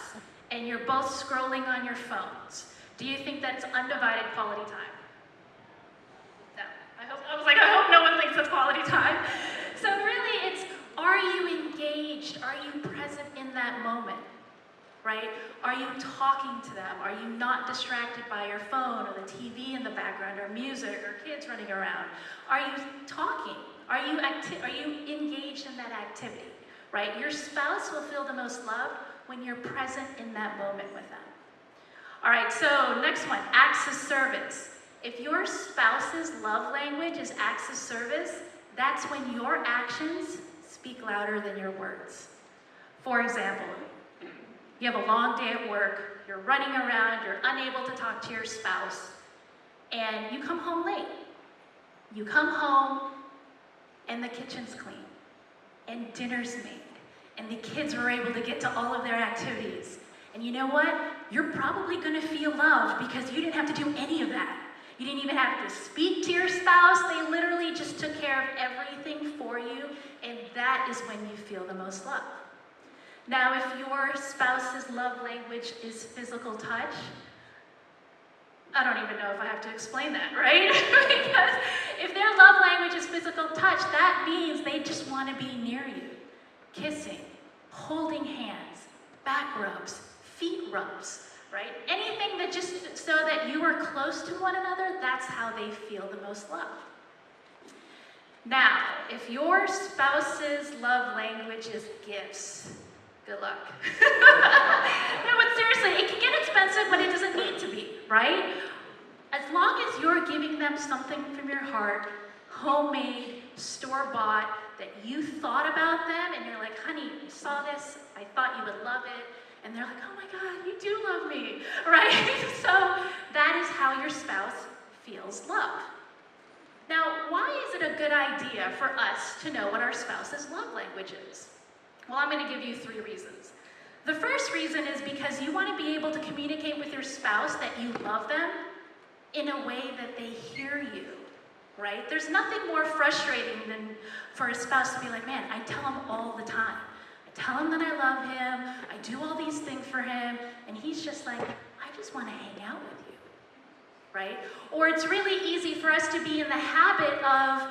and you're both scrolling on your phones, do you think that's undivided quality time? No. I hope no one thinks that's quality time. So really, it's, are you engaged? Are you present in that moment? Right? Are you talking to them? Are you not distracted by your phone or the TV in the background or music or kids running around? Are you talking? Are you engaged in that activity? Right? Your spouse will feel the most loved when you're present in that moment with them. All right, so next one, acts of service. If your spouse's love language is acts of service, that's when your actions speak louder than your words. For example, you have a long day at work, you're running around, you're unable to talk to your spouse, and you come home late. You come home, and the kitchen's clean, and dinner's made, and the kids were able to get to all of their activities. And you know what? You're probably gonna feel loved because you didn't have to do any of that. You didn't even have to speak to your spouse. They literally just took care of everything for you, and that is when you feel the most love. Now, if your spouse's love language is physical touch, I don't even know if I have to explain that, right? Because if their love language is physical touch, that means they just want to be near you. Kissing, holding hands, back rubs, feet rubs, right? Anything that just so that you are close to one another, that's how they feel the most love. Now, if your spouse's love language is gifts, good luck. No, but seriously, it can get expensive, but it doesn't need to be, right? As long as you're giving them something from your heart, homemade, store-bought, that you thought about them, and you're like, honey, I saw this, I thought you would love it, and they're like, oh my God, you do love me, right? So that is how your spouse feels loved. Now, why is it a good idea for us to know what our spouse's love language is? Well, I'm going to give you 3 reasons. The first reason is because you want to be able to communicate with your spouse that you love them in a way that they hear you, right? There's nothing more frustrating than for a spouse to be like, man, I tell him all the time. I tell him that I love him, I do all these things for him, and he's just like, I just want to hang out with you, right? Or it's really easy for us to be in the habit of,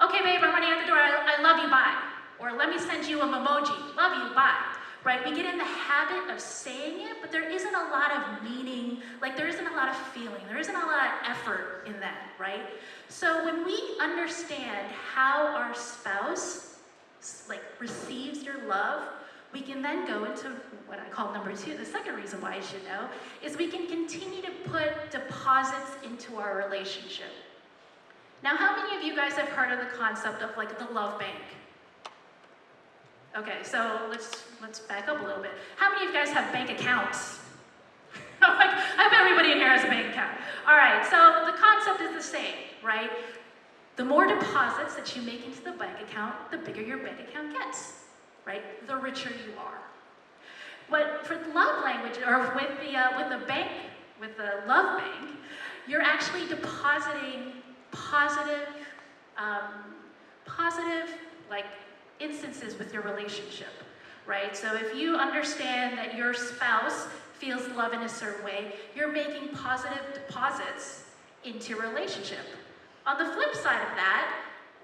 okay, babe, I'm running out the door, I love you, bye. Or let me send you a memoji, love you, bye. Right? We get in the habit of saying it, but there isn't a lot of meaning, like there isn't a lot of feeling, there isn't a lot of effort in that, right? So when we understand how our spouse receives your love, we can then go into what I call number 2, the second reason why you should know, is we can continue to put deposits into our relationship. Now, how many of you guys have heard of the concept of like the love bank? Okay, so let's back up a little bit. How many of you guys have bank accounts? I bet everybody in here has a bank account. All right, so the concept is the same, right? The more deposits that you make into the bank account, the bigger your bank account gets, right? The richer you are. But for the love language, or with the love bank, you're actually depositing positive, like instances with your relationship, right? So if you understand that your spouse feels love in a certain way, you're making positive deposits into your relationship. On the flip side of that,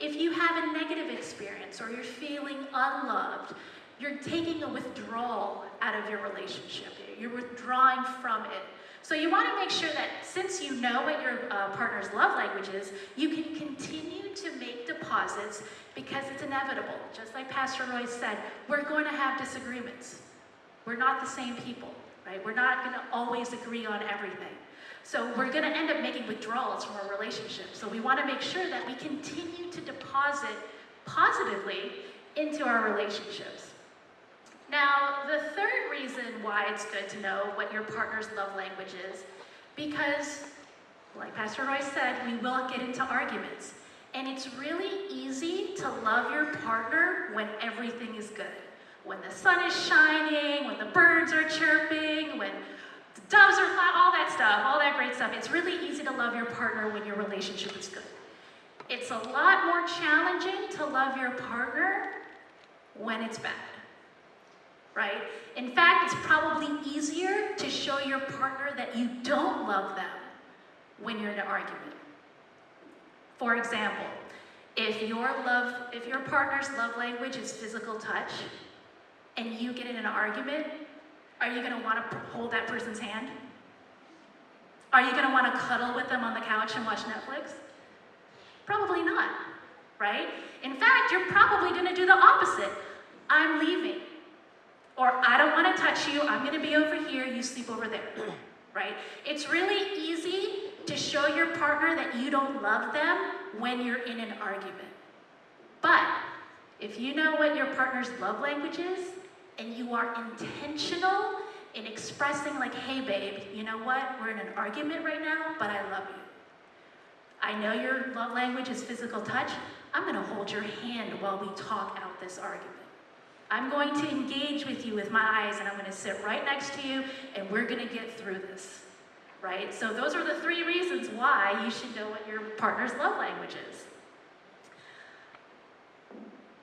if you have a negative experience or you're feeling unloved, you're taking a withdrawal out of your relationship. You're withdrawing from it. So you want to make sure that since you know what your partner's love language is, you can continue to make deposits because it's inevitable. Just like Pastor Roy said, we're going to have disagreements. we're not the same people, right? We're not gonna always agree on everything. So we're gonna end up making withdrawals from our relationship. So we wanna make sure that we continue to deposit positively into our relationships. Now, the third reason why it's good to know what your partner's love language is, because, like Pastor Roy said, we will get into arguments. And it's really easy to love your partner when everything is good. When the sun is shining, when the birds are chirping, when the doves are flying, all that stuff, all that great stuff. It's really easy to love your partner when your relationship is good. It's a lot more challenging to love your partner when it's bad, right? In fact, it's probably easier to show your partner that you don't love them when you're in an argument. For example, if your partner's love language is physical touch, and you get in an argument, are you gonna wanna hold that person's hand? Are you gonna wanna cuddle with them on the couch and watch Netflix? Probably not, right? In fact, you're probably gonna do the opposite. I'm leaving. Or I don't wanna touch you, I'm gonna be over here, you sleep over there, right? It's really easy to show your partner that you don't love them when you're in an argument. But if you know what your partner's love language is, and you are intentional in expressing like, hey babe, you know what? We're in an argument right now, but I love you. I know your love language is physical touch. I'm gonna hold your hand while we talk out this argument. I'm going to engage with you with my eyes, and I'm gonna sit right next to you, and we're gonna get through this, right? So those are the 3 reasons why you should know what your partner's love language is.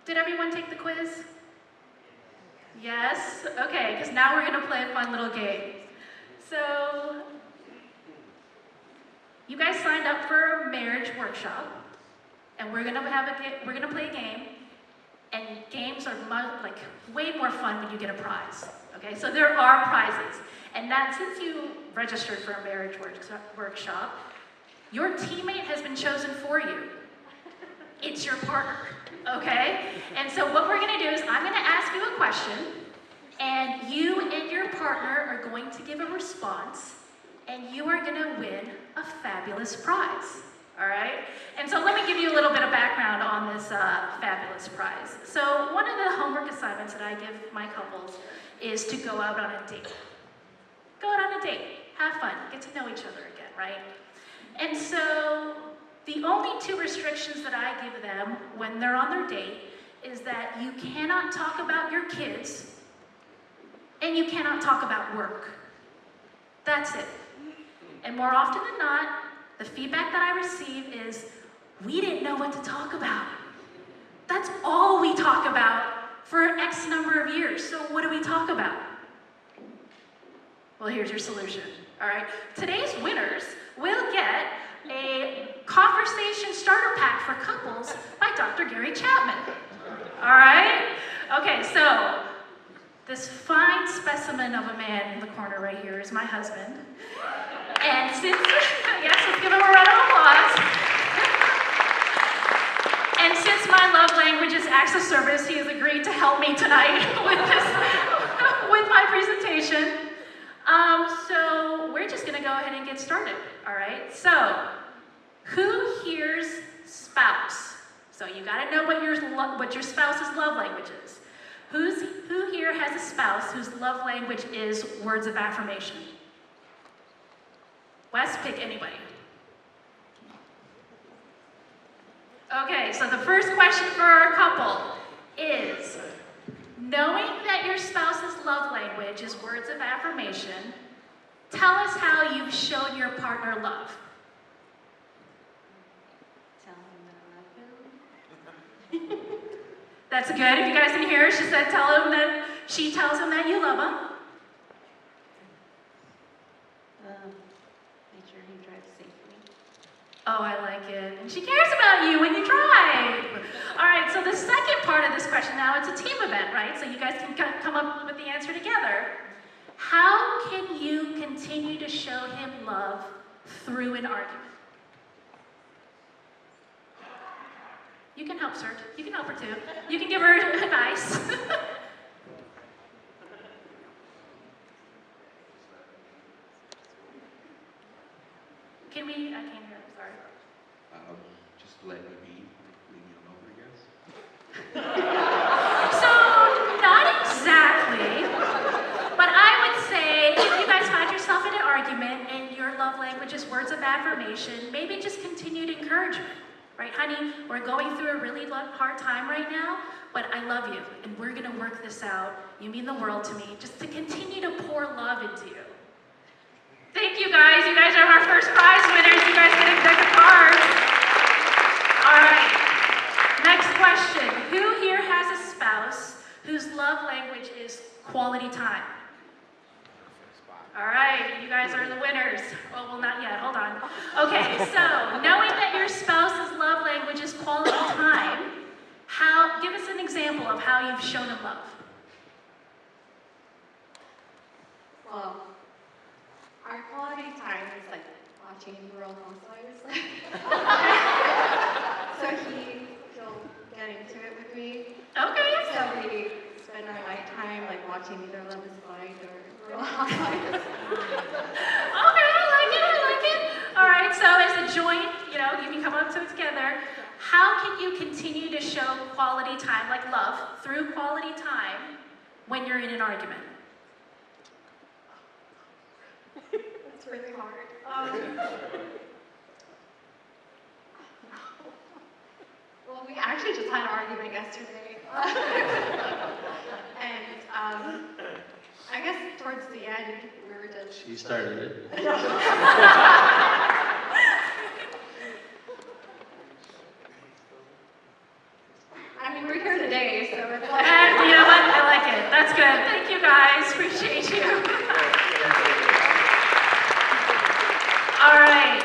Did everyone take the quiz? Yes? Okay, because now we're gonna play a fun little game. So, you guys signed up for a marriage workshop, and we're gonna play a game, and games are way more fun when you get a prize. Okay, so there are prizes, and that since you registered for a marriage workshop, your teammate has been chosen for you. It's your partner. Okay? And so what we're gonna do is I'm gonna ask you a question, and you and your partner are going to give a response, and you are gonna win a fabulous prize. All right? And so let me give you a little bit of background on this fabulous prize. So one of the homework assignments that I give my couples is to go out on a date. Go out on a date, have fun, get to know each other again, right? And so the only 2 restrictions that I give them when they're on their date is that you cannot talk about your kids and you cannot talk about work. That's it. And more often than not, the feedback that I receive is, we didn't know what to talk about. That's all we talk about for X number of years. So what do we talk about? Well, here's your solution, all right? Today's winners will get a conversation starter pack for couples by Dr. Gary Chapman. All right? Okay, so this fine specimen of a man in the corner right here is my husband. And since, yes, let's give him a round of applause. And since my love language is acts of service, he has agreed to help me tonight with my presentation. So we're just gonna go ahead and get started, all right? So, who here's spouse? So you gotta know what your spouse's love language is. Who here has a spouse whose love language is words of affirmation? Wes, pick anybody. Okay, so the first question for our couple is, knowing that your spouse's love language is words of affirmation, tell us how you've shown your partner love. Tell him that I love him. That's good. If you guys didn't hear her, she said she tells him that you love him. Make sure he drives safely. Oh, I like it. And she cares about you when you drive. All right, so the second part of this question now, it's a team event, right? So you guys can come up with the answer together. How can you continue to show him love through an argument? You can help, sir. You can help her too. You can give her advice. affirmation, maybe just continued encouragement. Right, honey, we're going through a really hard time right now, but I love you, and we're gonna work this out. You mean the world to me, just to continue to pour love into you. Thank you guys. You guys are our first prize winners. You guys get a deck of cards. All right, next question. Who here has a spouse whose love language is quality time? All right, you guys are the winners. Oh, well, not yet, hold on. Okay, so knowing that your spouse's love language is quality time, give us an example of how you've shown him love. Well, our quality time is like watching Real Housewives. So he'll get into it with me. Okay. So we spend our nighttime like watching either Love is Blind or Real Housewives. Okay, I like it. All right, so as a joint, you can come up to it together. How can you continue to show quality time, like love, through quality time when you're in an argument? It's really hard. Well, we actually just had an argument yesterday. And I guess towards the end, we were just... She started it. I mean, we're here today, so it's like... And you know what? I like it. That's good. Thank you guys. Appreciate you. All right.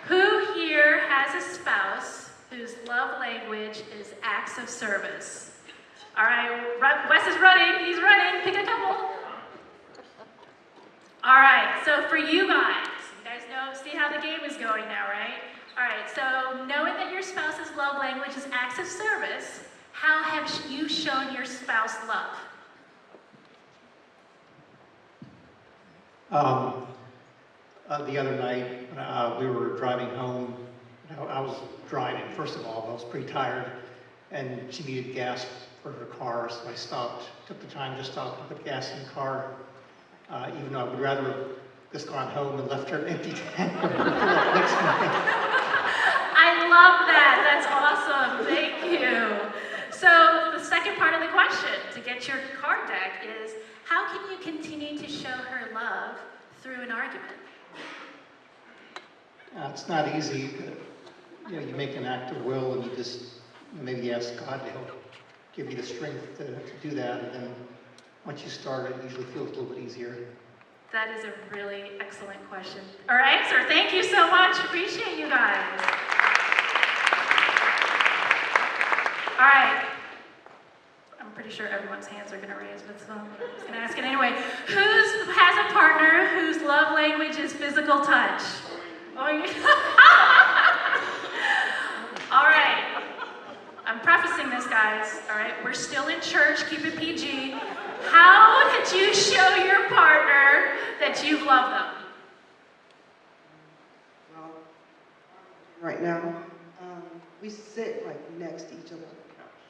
Who here has a spouse whose love language is acts of service? All right. Wes is running. He's running. Pick a couple. All right. So for you guys know, see how the game is going now, right? All right, so knowing that your spouse's love language is acts of service, how have you shown your spouse love? The other night, we were driving home. I was driving, first of all, I was pretty tired, and she needed gas for her car, so I stopped, took the time to stop and put gas in the car, even though I would rather have just gone home and left her an empty tank. Next morning. I love that. That's awesome. Thank you. So the second part of the question to get your card deck is, how can you continue to show her love through an argument? It's not easy. You make an act of will, and you just maybe ask God to help give you the strength to do that. And then once you start, it usually feels a little bit easier. That is a really excellent question. Or answer. Thank you so much. Appreciate you guys. All right. I'm pretty sure everyone's hands are going to raise, but I'm just going to ask it anyway. Who has a partner whose love language is physical touch? Oh, all right. I'm prefacing this, guys. All right. We're still in church. Keep it PG. How did you show your partner that you've loved them? Well, right now, we sit like next to each other on the couch.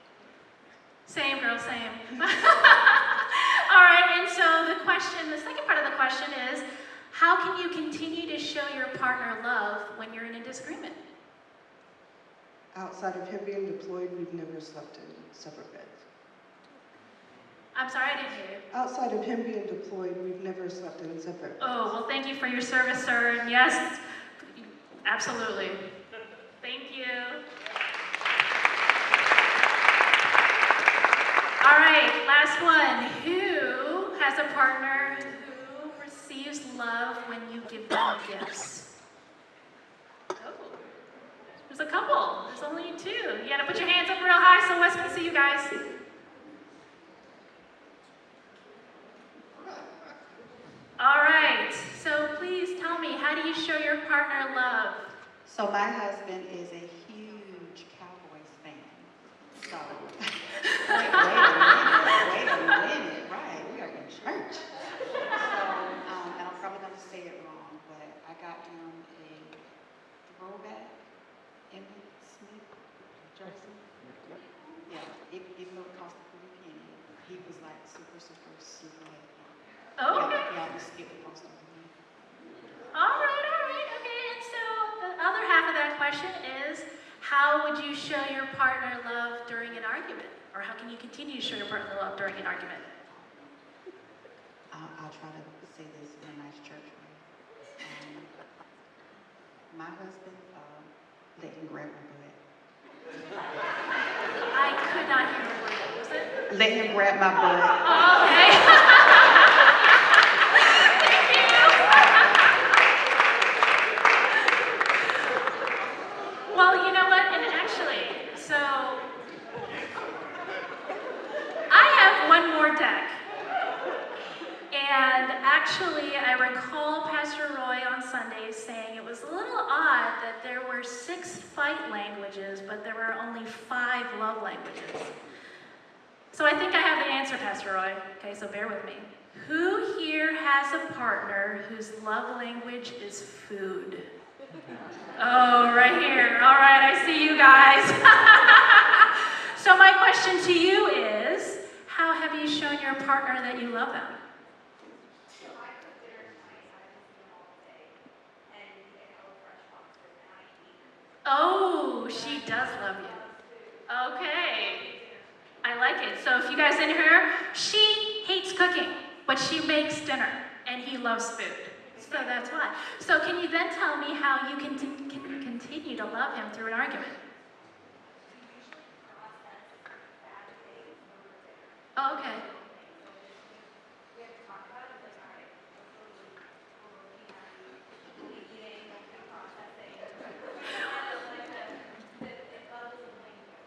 Same, girl, same. All right, and so the second part of the question is, how can you continue to show your partner love when you're in a disagreement? Outside of him being deployed, we've never slept in separate beds. I'm sorry, I didn't hear you. Outside of him being deployed, we've never slept in separate beds. Oh, well, thank you for your service, sir. And yes, absolutely. Thank you. All right, last one. Who has a partner who receives love when you give them gifts? Oh, there's a couple. There's only two. You gotta put your hands up real high so Wes can see you guys. All right, so please tell me, how do you show your partner love? So my husband is a huge Cowboys fan. So, wait a minute, right, we are in church. So, and I'm probably going to say it wrong, but I got him a throwback Emmitt Smith jersey. Yeah, even though it cost a pretty penny, he was like super happy. Oh, okay. Yeah, I just skipped across the line. All right, okay. And so how would you show your partner love during an argument? Or how can you continue to show your partner love during an argument? I'll try to say this in a nice church way. My husband, let him grab my butt. I could not hear a word. What was it? Let him grab my butt. Oh, okay. Thank you. Well, you know what? And actually, so I have one more deck. And actually, I recall Pastor Roy on Sundays saying it was a little odd that there were 6 fight languages, but there were only 5 love languages. So I think I have the answer, Pastor Roy. Okay, so bear with me. Who here has a partner whose love language is food? Oh, right here. All right, I see you guys. So my question to you is, how have you shown your partner that you love them? Oh, she does love you. Okay. I like it. So if you guys didn't hear her, she hates cooking, but she makes dinner, and he loves food. So that's why. So can you then tell me how you can continue to love him through an argument? Oh, okay.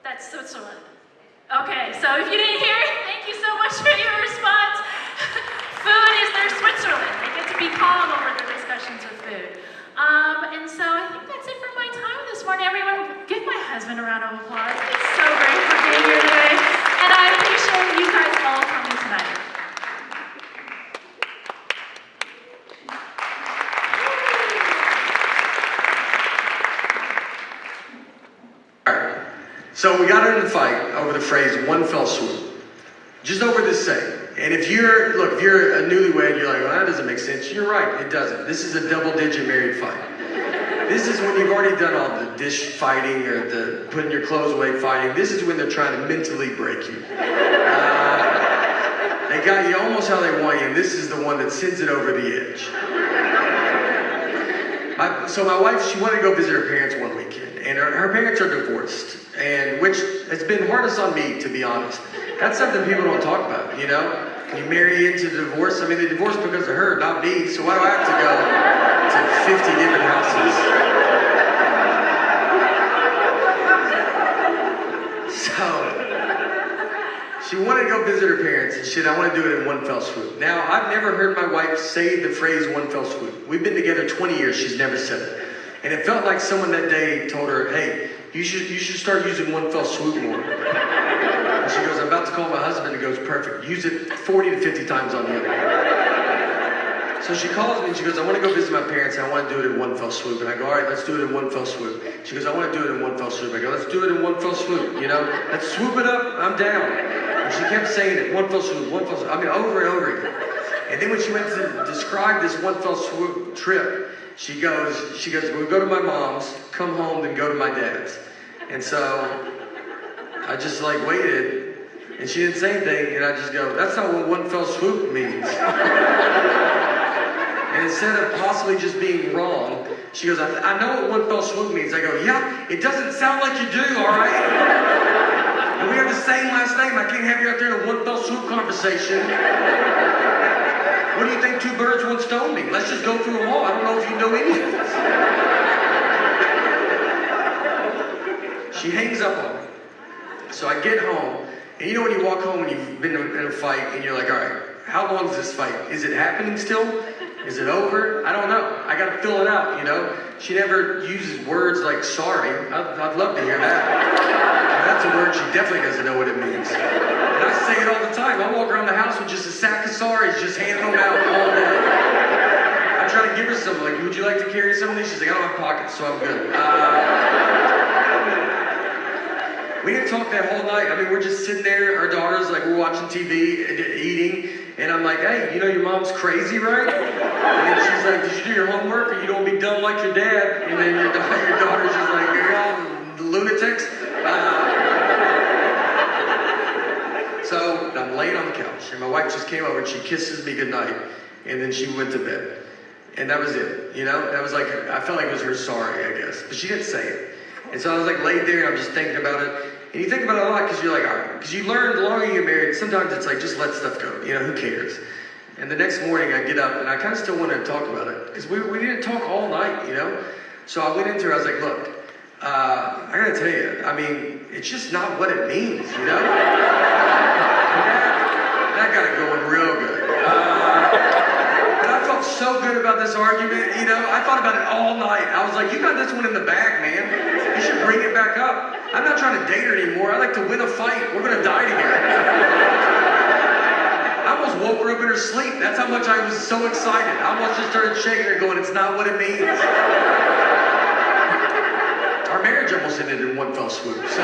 That's Switzerland. Okay, so if you didn't hear it, thank you so much for your response. Food is their Switzerland. They get to be calm over their discussions with food. And so I think that's it for my time this morning. Everyone, give my husband a round of applause. He's so great for being here today. And I appreciate you guys all coming tonight. So we got in a fight over the phrase "one fell swoop," just over this saying. And if you're a newlywed, you're like, well, that doesn't make sense. You're right, it doesn't. This is a double-digit married fight. This is when you've already done all the dish fighting or the putting your clothes away fighting. This is when they're trying to mentally break you. They got you almost how they want you, and this is the one that sends it over the edge. So my wife, she wanted to go visit her parents one weekend, and her parents are divorced, and which has been hardest on me, to be honest. That's something people don't talk about, you know? You marry into divorce. I mean, they divorced because of her, not me, so why do I have to go to 50 different houses? So, she wanted to go visit her parents, and shit, I want to do it in one fell swoop. Now, I've never heard my wife say the phrase "one fell swoop." We've been together 20 years, she's never said it. And it felt like someone that day told her, hey, you should start using "one fell swoop" more. And she goes, I'm about to call my husband, and goes, perfect, use it 40 to 50 times on the other one. So she calls me and she goes, I want to go visit my parents, and I want to do it in one fell swoop. And I go, all right, let's do it in one fell swoop. She goes, I want to do it in one fell swoop. I go, let's do it in one fell swoop, you know? Let's swoop it up, I'm down. And she kept saying it, one fell swoop, one fell swoop. I mean, over and over again. And then when she went to describe this one fell swoop trip, she goes, we'll go to my mom's, come home, then go to my dad's. And so I just like waited, and she didn't say anything, and I just go, that's not what one fell swoop means. And instead of possibly just being wrong, she goes, I know what one fell swoop means. I go, yeah, it doesn't sound like you do, all right? And we have the same last name. I can't have you out there in a one fell swoop conversation. What do you think 2 birds, 1 stone mean? Let's just go through them all. I don't know if you know any of this. She hangs up on me. So I get home, and you know when you walk home and you've been in a fight, and you're like, all right, how long is this fight? Is it happening still? Is it over? I don't know. I gotta fill it out, you know? She never uses words like sorry. I'd love to hear that. That's a word she definitely doesn't know what it means. And I say it all the time. I walk around the house with just a sack of sorries, just handing them out all day. I try to give her some, like, would you like to carry some of these? She's like, I don't have pockets, so I'm good. We didn't talk that whole night. I mean, we're just sitting there, our daughters, like, we're watching TV, eating, and I'm like, hey, you know your mom's crazy, right? And then she's like, did you do your homework, or you don't be dumb like your dad? And then your daughter's just like, yeah, I'm lunatics. So I'm laying on the couch, and my wife just came over and she kisses me goodnight, and then she went to bed. And that was it, you know? That was like, I felt like it was her sorry, I guess. But she didn't say it. And so I was like laid there, and I'm just thinking about it. And you think about it a lot, because you're like, all right, because you learn the longer you get married, sometimes it's like, just let stuff go, you know, who cares? And the next morning I get up, and I kind of still want to talk about it, because we didn't talk all night, you know? So I went into her, I was like, look, I gotta tell you, I mean, it's just not what it means, you know? That got it going real good. And I felt so good about this argument, you know? I thought about it all night. I was like, you got this one in the bag, man. You should bring it back up. I'm not trying to date her anymore. I like to win a fight. We're gonna die together. I almost woke her up in her sleep. That's how much I was so excited. I almost just started shaking her going, it's not what it means. Our marriage almost ended in one fell swoop, so.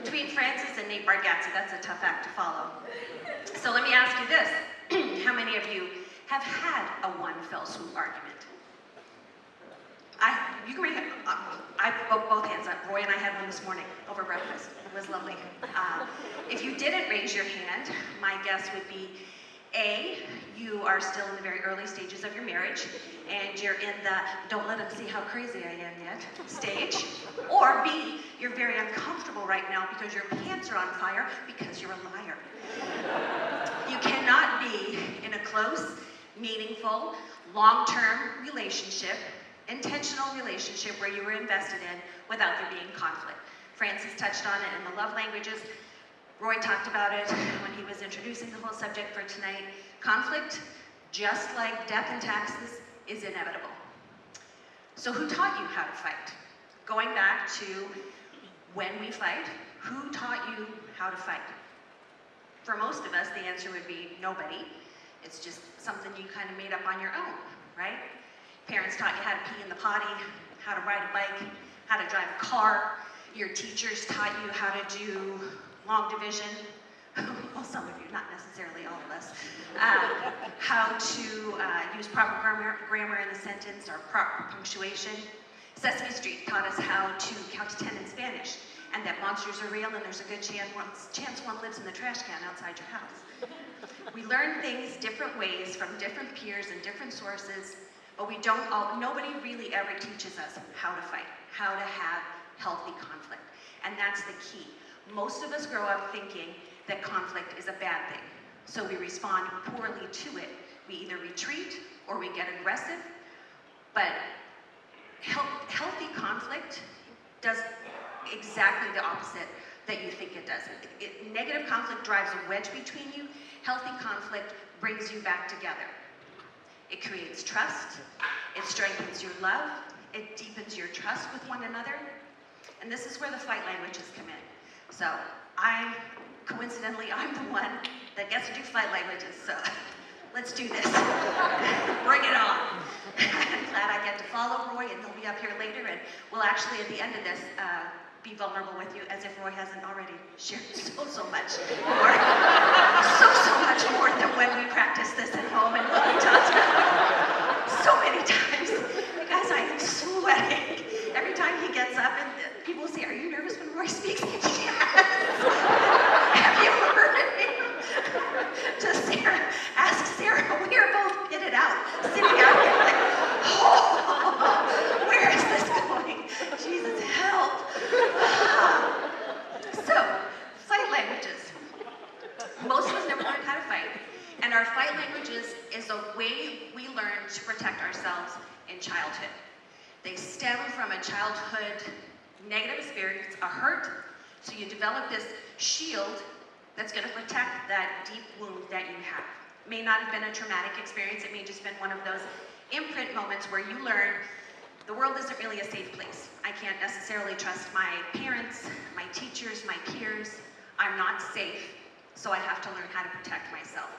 Between Francis and Nate Bargatze, that's a tough act to follow. So let me ask you this. How many of you have had a one fell swoop argument? You can raise it. I put both hands up. Roy and I had one this morning over breakfast. It was lovely. If you didn't raise your hand, my guess would be A, you are still in the very early stages of your marriage, and you're in the don't let them see how crazy I am yet stage. Or B, you're very uncomfortable right now because your pants are on fire because you're a liar. You cannot be in a close, meaningful, long-term relationship, intentional relationship where you were invested in without there being conflict. Francis touched on it in the love languages. Roy talked about it when he was introducing the whole subject for tonight. Conflict, just like death and taxes, is inevitable. So who taught you how to fight? Going back to when we fight, who taught you how to fight? For most of us, the answer would be nobody. It's just something you kind of made up on your own, right? Parents taught you how to pee in the potty, how to ride a bike, how to drive a car. Your teachers taught you how to do long division. Well, some of you, not necessarily all of us. How to use proper grammar in a sentence or proper punctuation. Sesame Street taught us how to count to 10 in Spanish, and that monsters are real and there's a good chance one lives in the trash can outside your house. We learn things different ways from different peers and different sources, but nobody really ever teaches us how to fight, how to have healthy conflict. And that's the key. Most of us grow up thinking that conflict is a bad thing. So we respond poorly to it. We either retreat or we get aggressive. But healthy conflict does exactly the opposite that you think it does. Negative conflict drives a wedge between you. Healthy conflict brings you back together. It creates trust, it strengthens your love, it deepens your trust with one another, and this is where the fight languages come in. So coincidentally, I'm the one that gets to do fight languages, so let's do this. Bring it on. I'm glad I get to follow Roy, and he'll be up here later, and we'll actually, at the end of this, be vulnerable with you, as if Roy hasn't already shared so much more. So much more than when we practiced this at home and when we talked about it so many times. You guys, I am sweating. Every time he gets up and people say, are you nervous when Roy speaks? Yes. Have you heard him? Just Sarah, ask Sarah. We are both pitted out, sitting out here like, oh, where is this going? Jesus, help. So, fight languages. Most of us never learned how to fight. And our fight languages is a way we learn to protect ourselves in childhood. They stem from a childhood negative experience, a hurt, so you develop this shield that's going to protect that deep wound that you have. It may not have been a traumatic experience, it may just been one of those imprint moments where you learn the world isn't really a safe place. I can't necessarily trust my parents, my teachers, my peers. I'm not safe, so I have to learn how to protect myself.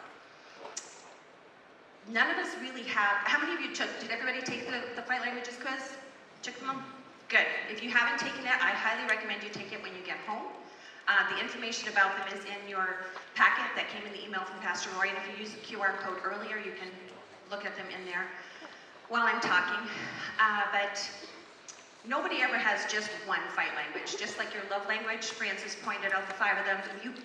None of us really have, how many of you did everybody take the fight languages quiz? Took them? Good. If you haven't taken it, I highly recommend you take it when you get home. The information about them is in your packet that came in the email from Pastor Roy, and if you used the QR code earlier, you can look at them in there while I'm talking. But nobody ever has just one fight language. Just like your love language, Francis pointed out the 5 of them.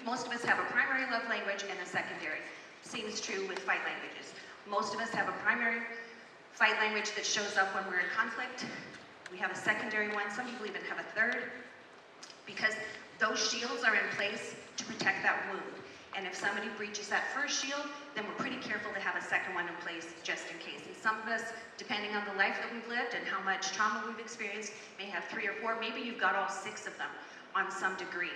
Most of us have a primary love language and a secondary. Same is true with fight languages. Most of us have a primary fight language that shows up when we're in conflict. We have a secondary one. Some people even have a third, because those shields are in place to protect that wound. And if somebody breaches that first shield, then we're pretty careful to have a second one in place just in case. And some of us, depending on the life that we've lived and how much trauma we've experienced, may have 3 or 4. Maybe you've got all 6 of them on some degree.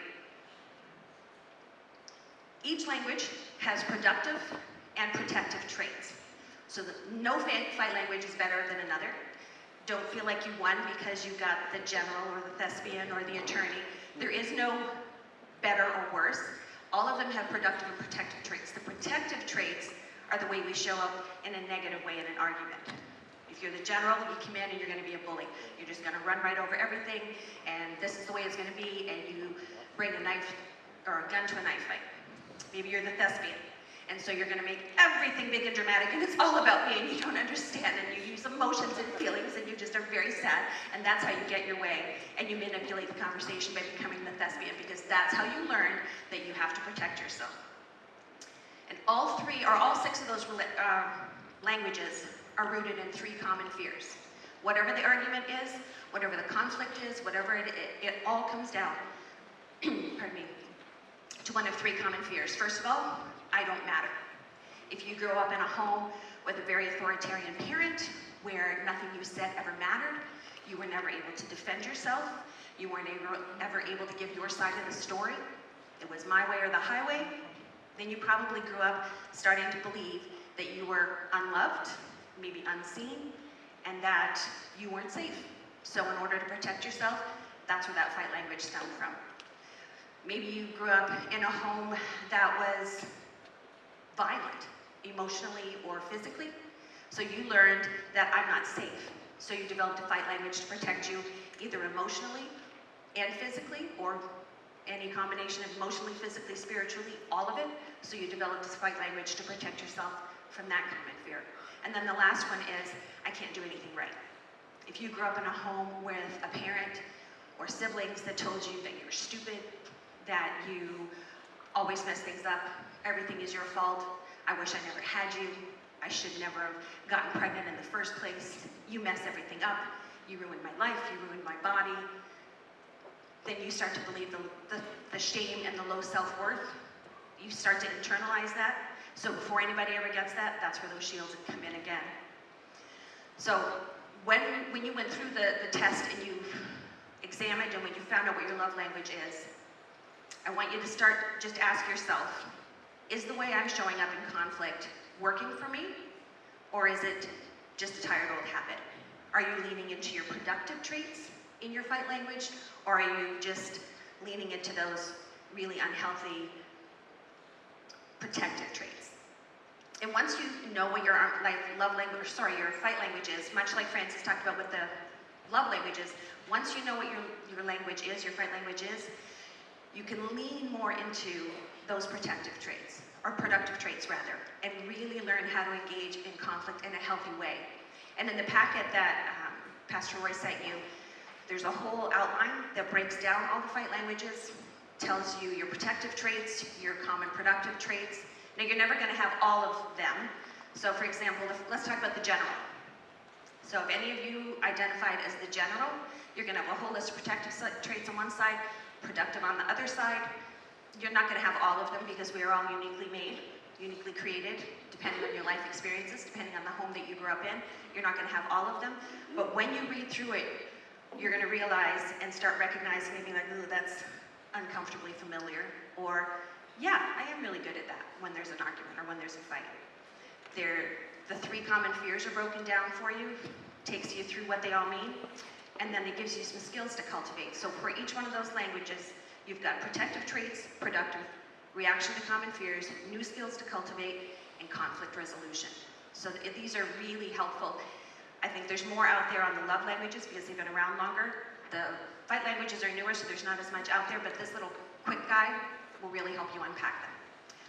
Each language has productive and protective traits. So no fight language is better than another. Don't feel like you won because you got the general or the thespian or the attorney. There is no better or worse. All of them have productive and protective traits. The protective traits are the way we show up in a negative way in an argument. If you're the general, you come in and you're going to be a bully. You're just going to run right over everything, and this is the way it's going to be, and you bring a knife or a gun to a knife fight. Maybe you're the thespian, and so you're going to make everything big and dramatic, and it's all about me, and you don't understand, and you use emotions and feelings, and you just are very sad, and that's how you get your way, and you manipulate the conversation by becoming the thespian, because that's how you learn that you have to protect yourself. And all 6 of those languages are rooted in 3 common fears. Whatever the argument is, whatever the conflict is, whatever it all comes down, pardon me, to one of 3 common fears. First of all, I don't matter. If you grow up in a home with a very authoritarian parent, where nothing you said ever mattered, you were never able to defend yourself, you weren't ever able to give your side of the story, it was my way or the highway, then you probably grew up starting to believe that you were unloved, maybe unseen, and that you weren't safe. So in order to protect yourself, that's where that fight language stemmed from. Maybe you grew up in a home that was violent, emotionally or physically. So you learned that I'm not safe. So you developed a fight language to protect you, either emotionally and physically, or any combination of emotionally, physically, spiritually, all of it. So you developed this fight language to protect yourself from that common fear. And then the last one is, I can't do anything right. If you grew up in a home with a parent or siblings that told you that you're stupid, that you always mess things up, everything is your fault, I wish I never had you, I should never have gotten pregnant in the first place, you mess everything up, you ruined my life, you ruined my body, then you start to believe the shame and the low self-worth. You start to internalize that. So before anybody ever gets that, that's where those shields come in again. So when you went through the test and you examined and when you found out what your love language is, I want you to just ask yourself, is the way I'm showing up in conflict working for me? Or is it just a tired old habit? Are you leaning into your productive traits in your fight language? Or are you just leaning into those really unhealthy protective traits? And once you know what your your fight language is, much like Francis talked about with the love languages, once you know what your language is, your fight language is, you can lean more into those protective traits, or productive traits rather, and really learn how to engage in conflict in a healthy way. And in the packet that Pastor Roy sent you, there's a whole outline that breaks down all the fight languages, tells you your protective traits, your common productive traits. Now, you're never going to have all of them. So, for example, let's talk about the general. So if any of you identified as the general, you're going to have a whole list of protective traits on one side, productive on the other side. You're not going to have all of them because we are all uniquely made, uniquely created, depending on your life experiences, depending on the home that you grew up in. You're not going to have all of them. But when you read through it, you're going to realize and start recognizing maybe like, ooh, that's uncomfortably familiar, or yeah, I am really good at that when there's an argument or when there's a fight. The 3 common fears are broken down for you, takes you through what they all mean, and then it gives you some skills to cultivate. So for each one of those languages, you've got protective traits, productive, reaction to common fears, new skills to cultivate, and conflict resolution. So these are really helpful. I think there's more out there on the love languages because they've been around longer. The fight languages are newer, so there's not as much out there, but this little quick guide will really help you unpack them.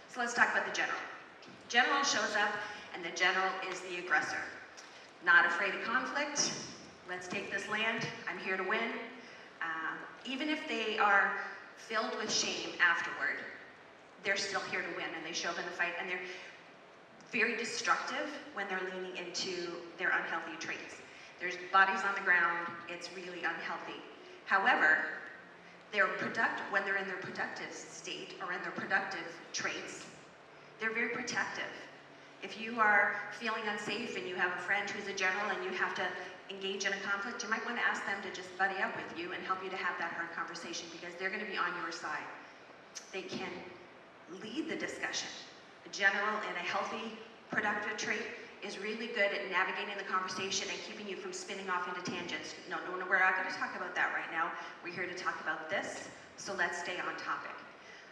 So let's talk about the general. General shows up, and the general is the aggressor. Not afraid of conflict. Let's take this land. I'm here to win. Even if they are filled with shame afterward, they're still here to win, and they show up in the fight, and they're very destructive when they're leaning into their unhealthy traits. There's bodies on the ground. It's really unhealthy. However, they're productive when they're in their productive state or in their productive traits. They're very protective. If you are feeling unsafe and you have a friend who's a general and you have to engage in a conflict, you might want to ask them to just buddy up with you and help you to have that hard conversation, because they're going to be on your side. They can lead the discussion. A general in a healthy, productive trait is really good at navigating the conversation and keeping you from spinning off into tangents. No, we're not going to talk about that right now. We're here to talk about this, so let's stay on topic.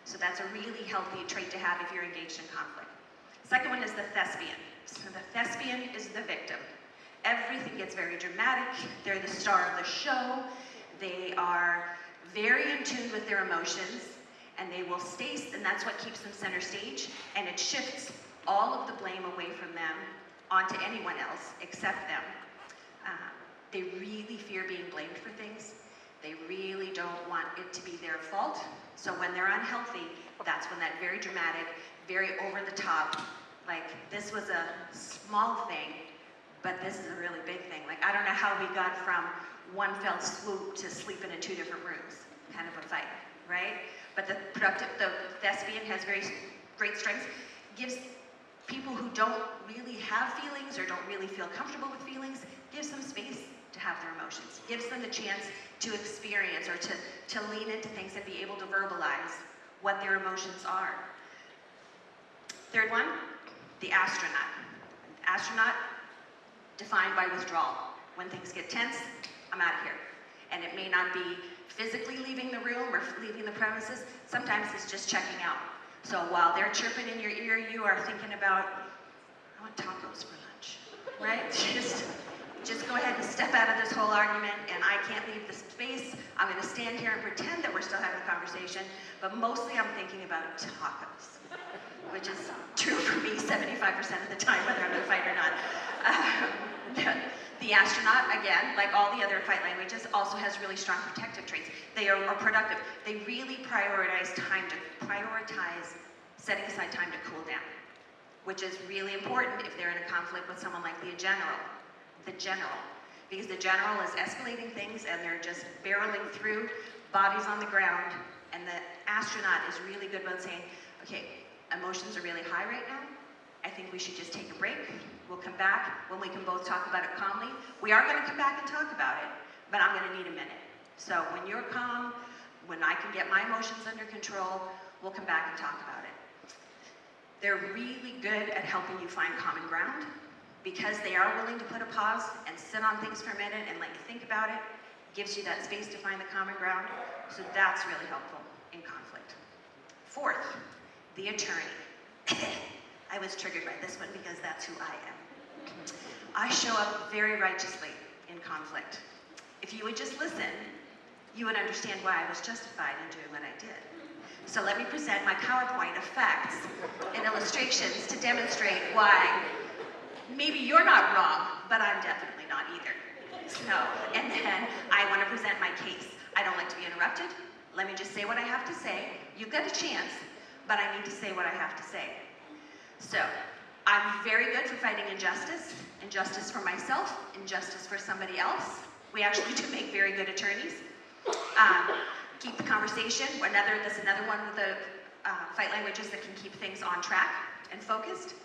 So that's a really healthy trait to have if you're engaged in conflict. Second one is the thespian. So the thespian is the victim. Everything gets very dramatic. They're the star of the show. They are very in tune with their emotions, and they will stay, and that's what keeps them center stage, and it shifts all of the blame away from them onto anyone else except them. They really fear being blamed for things. They really don't want it to be their fault. So when they're unhealthy, that's when that very dramatic, very over the top, like this was a small thing, but this is a really big thing. Like, I don't know how we got from one fell swoop to sleeping in 2 different rooms, kind of a fight, right? But the thespian has very great strengths, gives people who don't really have feelings or don't really feel comfortable with feelings, gives them space to have their emotions, gives them the chance to experience or to lean into things and be able to verbalize what their emotions are. Third one, the astronaut. Astronaut, defined by withdrawal. When things get tense, I'm out of here. And it may not be physically leaving the room or leaving the premises. Sometimes it's just checking out. So while they're chirping in your ear, you are thinking about, I want tacos for lunch, right? Just go ahead and step out of this whole argument, and I can't leave this space. I'm going to stand here and pretend that we're still having a conversation, but mostly I'm thinking about tacos, which is true for me 75% of the time, whether I'm in a fight or not. The astronaut, again, like all the other fight languages, also has really strong protective traits. They are productive. They really prioritize setting aside time to cool down, which is really important if they're in a conflict with someone like the general, because the general is escalating things and they're just barreling through, bodies on the ground, and the astronaut is really good about saying, okay, emotions are really high right now. I think we should just take a break. We'll come back when we can both talk about it calmly. We are going to come back and talk about it, but I'm going to need a minute. So when you're calm, when I can get my emotions under control, we'll come back and talk about it. They're really good at helping you find common ground because they are willing to put a pause and sit on things for a minute and let you think about it. Gives you that space to find the common ground. So that's really helpful in conflict. Fourth, the attorney. I was triggered by this one because that's who I am. I show up very righteously in conflict. If you would just listen, you would understand why I was justified in doing what I did. So let me present my PowerPoint of facts and illustrations to demonstrate why maybe you're not wrong, but I'm definitely not either. So, and then I want to present my case. I don't like to be interrupted. Let me just say what I have to say. You've got a chance, but I need to say what I have to say. So, I'm very good for fighting injustice for myself, injustice for somebody else. We actually do make very good attorneys. Keep the conversation. That's another one of the fight languages that can keep things on track and focused.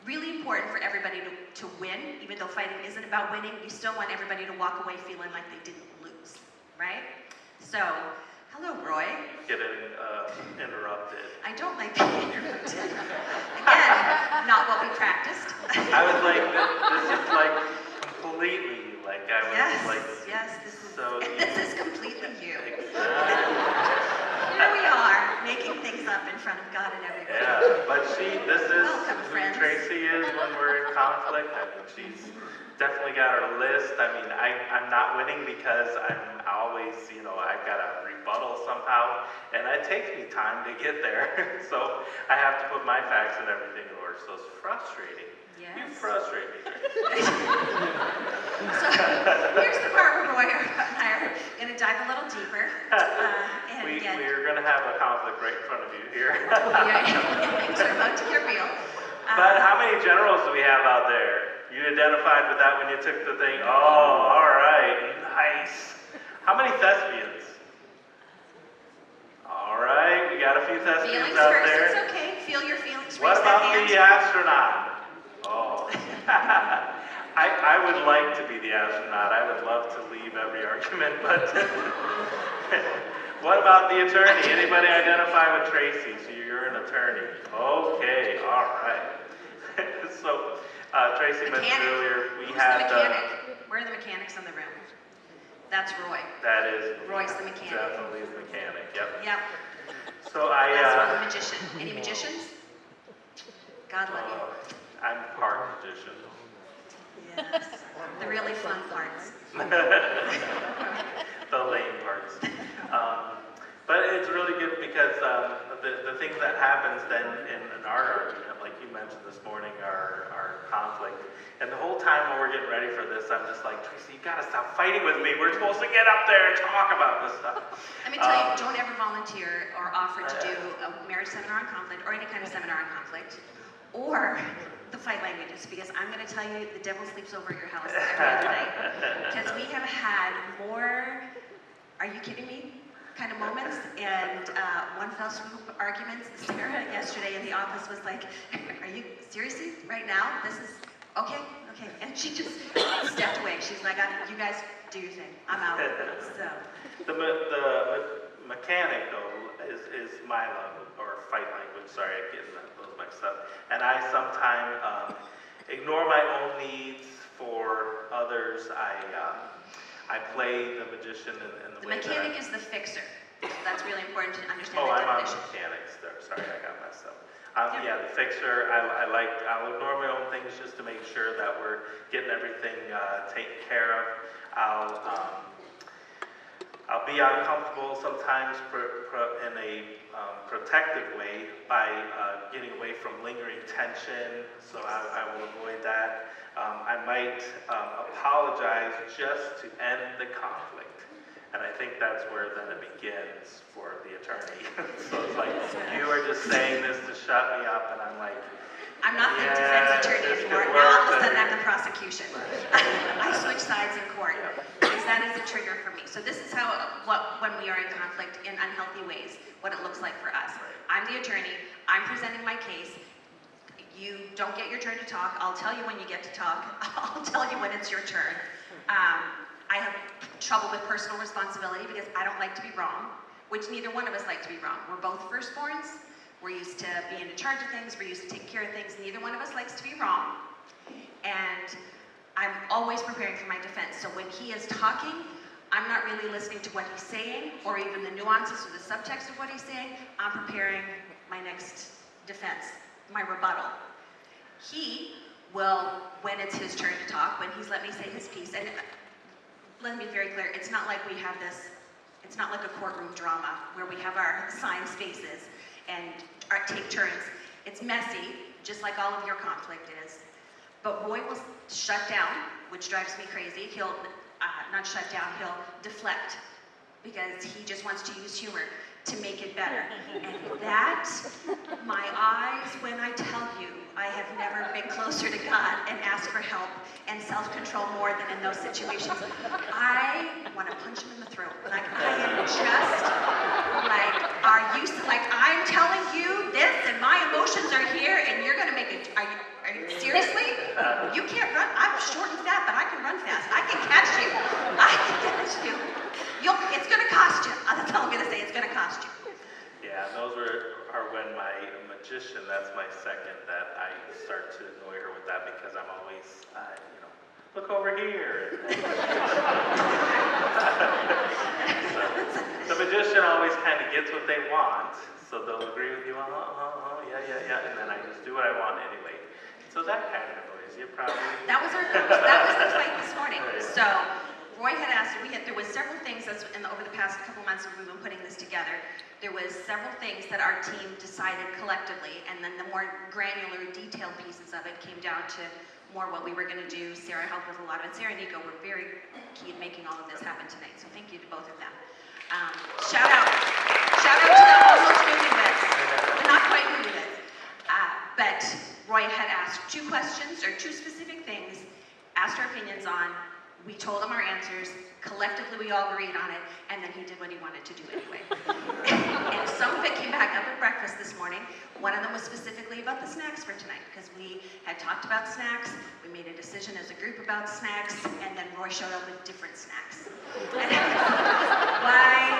Really important for everybody to win, even though fighting isn't about winning, you still want everybody to walk away feeling like they didn't lose, right? So, hello, Roy. Getting interrupted. I don't like being interrupted. Again, not what we practiced. I was like, this is like completely, like I was Yes, this is completely you. Exactly. Here we are, making things up in front of God and everybody. Yeah, but this is Welcome, who friends. Tracy is when we're in conflict. I mean, she's definitely got our list. I mean, I'm not winning because I'm always, I've got to rebuttal somehow, and it takes me time to get there. So I have to put my facts and everything in order. So it's frustrating. Yes. You frustrate me. So here's the part where Roy and I are going to dive a little deeper. We're going to have a conflict right in front of you here. Things are about to get real. But how many generals do we have out there? You identified with that when you took the thing. Oh, all right, nice. How many thespians? All right, we got a few thespians Feelings out first, there. it's okay. Feel your feelings. What Raise that about hand. the astronaut? Oh, I would like to be the astronaut. I would love to leave every argument, but what about the attorney? Anybody identify with Tracy? So you're an attorney. Okay, all right. So Tracy mentioned earlier we Who's had the mechanic? Where are the mechanics in the room? That's Roy. that is Roy's the mechanic. definitely the mechanic. Yep. Yep. So That's Roy the magician. Any magicians? God love you. I'm part magician. Yes. The really fun parts. The lame parts. But it's really good because the things that happens then in our argument, like you mentioned this morning, our conflict. And the whole time when we're getting ready for this, I'm just like, Tracy, you gotta stop fighting with me. We're supposed to get up there and talk about this stuff. Let me tell you, don't ever volunteer or offer to do a marriage seminar on conflict or any kind of seminar on conflict or the fight languages, because I'm going to tell you, the devil sleeps over at your house every other night. Because we have had more, are you kidding me, kind of moments, and one fell swoop arguments. Sarah yesterday in the office was like, are you, seriously, right now? This is, okay. And she just stepped away. She's like, you guys do your thing. I'm out. So. The mechanic, though, is my love, or fight language. Sorry, I'm getting those mixed up. And I sometimes ignore my own needs for others. I play the magician in the way that The mechanic is the fixer. That's really important to understand Oh, the I'm on definition. mechanics there. Sorry, I got messed up. Yeah, the fixer. I'll ignore my own things just to make sure that we're getting everything taken care of. I'll be uncomfortable sometimes in a protective way by getting away from lingering tension. So I will avoid that. I might apologize just to end the conflict. And I think that's where then it begins for the attorney. So it's like, you are just saying this to shut me up, and I'm like, I'm not the defense attorney anymore. Now all of a sudden I'm the prosecution. I switch sides in court because that is a trigger for me. So this is how, when we are in conflict in unhealthy ways, what it looks like for us. I'm the attorney. I'm presenting my case. You don't get your turn to talk. I'll tell you when you get to talk. I'll tell you when it's your turn. I have trouble with personal responsibility because I don't like to be wrong, which neither one of us like to be wrong. We're both firstborns. We're used to being in charge of things. We're used to taking care of things. Neither one of us likes to be wrong. And I'm always preparing for my defense. So when he is talking, I'm not really listening to what he's saying or even the nuances or the subtext of what he's saying. I'm preparing my next defense, my rebuttal. He will, when it's his turn to talk, when he's let me say his piece, and let me be very clear, it's not like we have this, it's not like a courtroom drama where we have our assigned spaces and take turns. It's messy, just like all of your conflict is. But Roy will shut down, which drives me crazy. He'll not shut down, he'll deflect because he just wants to use humor to make it better. And that, my eyes, when I tell you, I have never been closer to God and asked for help and self-control more than in those situations. I want to punch him in the throat. Like, I am just like, I'm telling you this and my emotions are here and you're going to make it, are you seriously? You can't run, I'm short and fat, but I can run fast. I can catch you. It's going to cost you. That's all I'm going to say, it's going to cost you. yeah, those are when my magician, that's my second, that I start to annoy her with that because I'm always, look over here. So, the magician always kind of gets what they want, so they'll agree with you, yeah, and then I just do what I want anyway. So that kind of annoys you, probably. That was our That was the fight this morning. So Roy had asked, there was several things over the past couple months when we've been putting this together. There was several things that our team decided collectively, and then the more granular, detailed pieces of it came down to more what we were going to do. Sarah helped with a lot of it. Sarah and Nico were very key in making all of this happen tonight, so thank you to both of them. Shout out to the almost newlyweds, but not quite newlyweds. But Roy had asked 2 questions, or 2 specific things, asked our opinions on. We told him our answers. Collectively, we all agreed on it, and then he did what he wanted to do anyway. And some of it came back up at breakfast this morning. One of them was specifically about the snacks for tonight, because we had talked about snacks. We made a decision as a group about snacks, and then Roy showed up with different snacks. And why?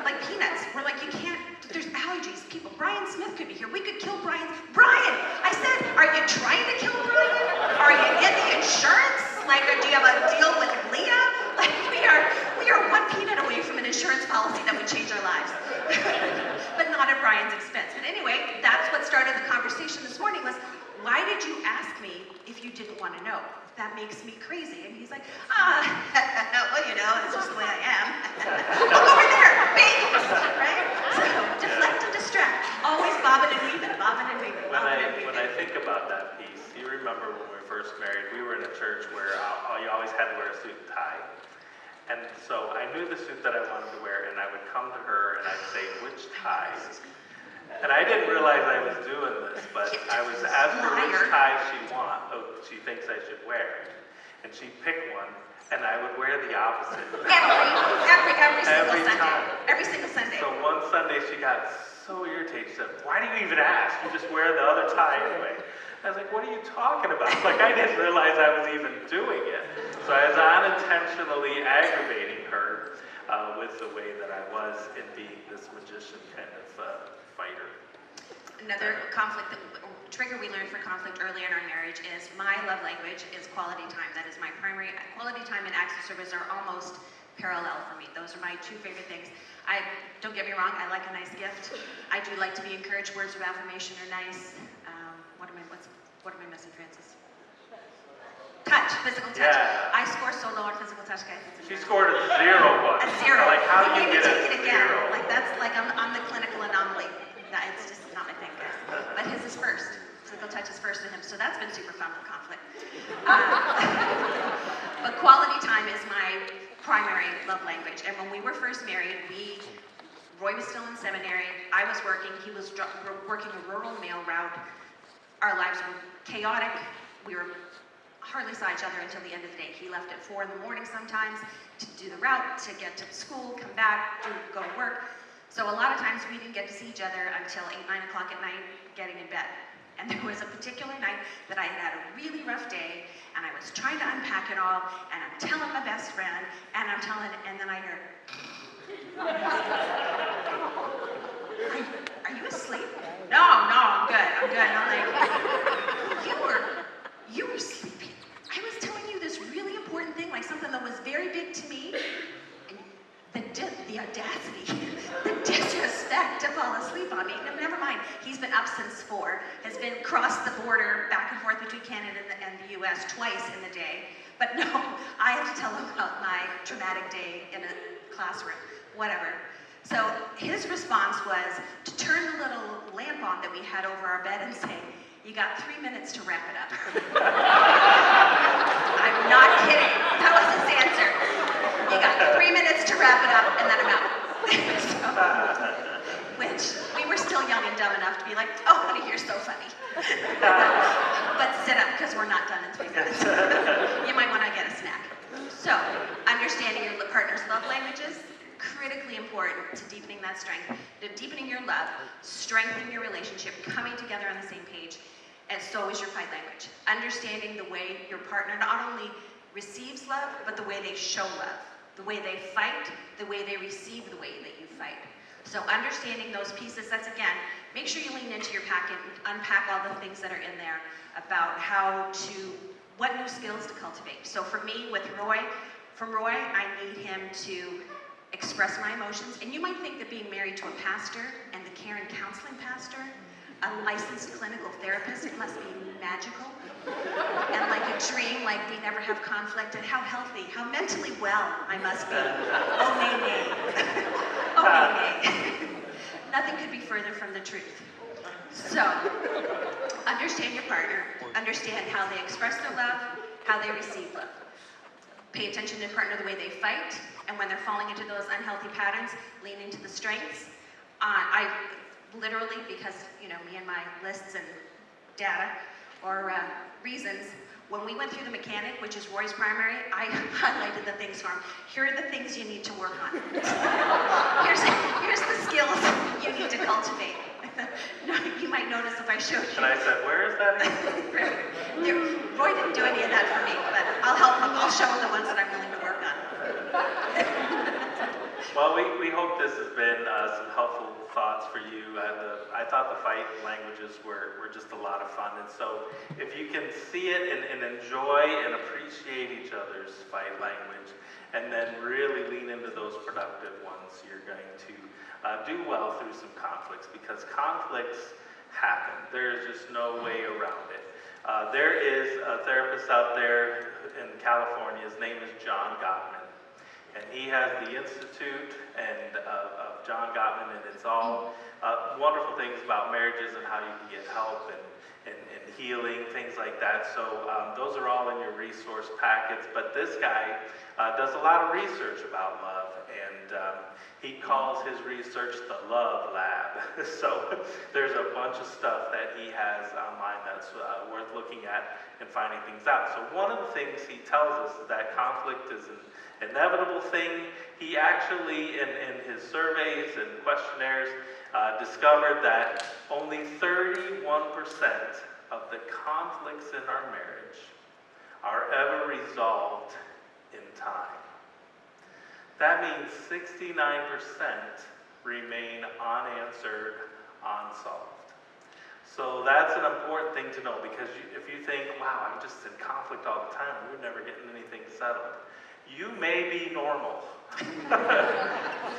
Like peanuts. We're like, you can't, there's allergies. People, Brian Smith could be here. We could kill Brian. Brian! I said, are you trying to kill Brian? Are you in the insurance? Like, do you have a deal with Leah? Like, we are 1 peanut away from an insurance policy that would change our lives. But not at Brian's expense. But anyway, that's what started the conversation this morning was, why did you ask me if you didn't want to know? That makes me crazy. And he's like, well, you know, it's just the way I am. Look over there, babies, right? So, deflect and distract. Always bobbing and weaving, bobbing and weaving, bobbing and weaving. When I think about that piece, you remember when we were first married, we were in a church where you always had to wear a suit and tie. And so I knew the suit that I wanted to wear, and I would come to her and I'd say, which tie? And I didn't realize I was doing this, but I was asking her which tie she thinks I should wear. And she'd pick one, and I would wear the opposite. Every single Sunday. Every single Sunday. So one Sunday she got so irritated. She said, why do you even ask? You just wear the other tie anyway. I was like, what are you talking about? Like, I didn't realize I was even doing it. So I was unintentionally aggravating her with the way that I was in being this magician kind of fighter. Another conflict, trigger we learned for conflict early in our marriage is my love language is quality time. That is my primary, quality time and acts of service are almost parallel for me. Those are my 2 favorite things. Don't get me wrong, I like a nice gift. I do like to be encouraged. Words of affirmation are nice. What am I missing, Francis? Touch, physical touch. Yeah. I score so low on physical touch, guys. She scored a 0 once. A 0. Like, how do you Maybe get take a it again. 0? Like, that's like I'm the clinical anomaly. It's just not my thing, guys. But his is first. Physical touch is first to him. So that's been super fun with conflict. But quality time is my primary love language. And when we were first married, Roy was still in seminary. I was working. He was working a rural mail route. Our lives were chaotic. We hardly saw each other until the end of the day. He left at 4 in the morning sometimes to do the route, to get to school, come back, go to work. So a lot of times we didn't get to see each other until 8, 9 o'clock at night, getting in bed. And there was a particular night that I had a really rough day, and I was trying to unpack it all, and I'm telling my best friend, and then I hear, are you asleep? No, I'm good. I'm like, you were sleeping. I was telling you this really important thing, like something that was very big to me, and the audacity, the disrespect to fall asleep on me. No, never mind. He's been up since 4, has been crossed the border back and forth between Canada and the US twice in the day. But no, I have to tell him about my traumatic day in a classroom, whatever. So his response was to turn the little lamp on that we had over our bed and say, you got 3 minutes to wrap it up. I'm not kidding. That was his answer. You got 3 minutes to wrap it up, and then I'm out. Which, we were still young and dumb enough to be like, oh, honey, you're so funny. But sit up, because we're not done in 3 minutes. You might want to get a snack. So, understanding your partner's love languages, critically important to deepening that strength, to deepening your love, strengthening your relationship, coming together on the same page, and so is your fight language. Understanding the way your partner not only receives love, but the way they show love, the way they fight, the way they receive the way that you fight. So understanding those pieces, that's again, make sure you lean into your packet and unpack all the things that are in there about what new skills to cultivate. So for me, from Roy, I need him to express my emotions. And you might think that being married to a pastor and the care and counseling pastor, a licensed clinical therapist, it must be magical. And like you dream like we never have conflict and how healthy, how mentally well I must be. Oh, nay, nay. Oh, nay, nay. Nothing could be further from the truth. So, understand your partner, understand how they express their love, how they receive love. Pay attention to your partner the way they fight, and when they're falling into those unhealthy patterns, lean into the strengths. I literally, because, you know, me and my lists and data or reasons, when we went through the mechanic, which is Roy's primary, I highlighted the things for him. Here are the things you need to work on. Here's the skills you need to cultivate. You might notice if I showed you. And I said, where is that? Roy didn't do any of that for me, but I'll help him. I'll show him the ones that I'm willing to work on. Well, we hope this has been some helpful thoughts for you. I thought the fight languages were just a lot of fun. And so if you can see it and enjoy and appreciate each other's fight language, and then really lean into those productive ones, you're going to do well through some conflicts, because conflicts happen. There's just no way around it. There is a therapist out there in California. His name is John Gottman. And he has the Institute of John Gottman, and it's all wonderful things about marriages and how you can get help and healing, things like that. So those are all in your resource packets. But this guy does a lot of research about love, and he calls his research the Love Lab. So there's a bunch of stuff that he has online that's worth looking at and finding things out. So one of the things he tells us is that conflict is an inevitable thing. He actually, in his surveys and questionnaires, discovered that only 31% of the conflicts in our marriage are ever resolved in time. That means 69% remain unanswered, unsolved. So that's an important thing to know, because if you think, wow, I'm just in conflict all the time, we're never getting anything settled, you may be normal.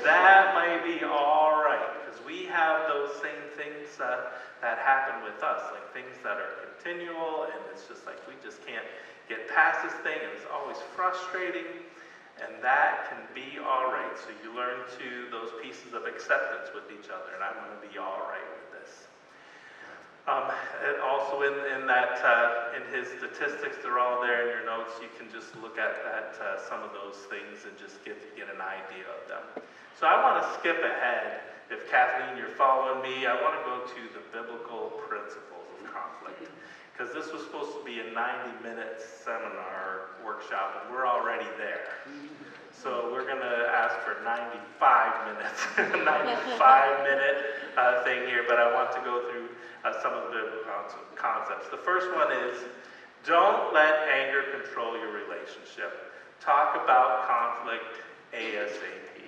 That may be all right, because we have those same things that happen with us, like things that are continual, and it's just like we just can't get past this thing, and it's always frustrating, and that can be all right. So you learn those pieces of acceptance with each other, and I'm going to be all right with this. And also in his statistics, they're all there in your notes. You can just look at some of those things and just get an idea of them. So I want to skip ahead. If Kathleen, you're following me, I want to go to the biblical principles of conflict, because this was supposed to be a 90-minute seminar workshop, and we're already there. So we're going to ask for 95 minutes, 95-minute thing here, but I want to go through some of the biblical concepts. The first one is, don't let anger control your relationship. Talk about conflict ASAP.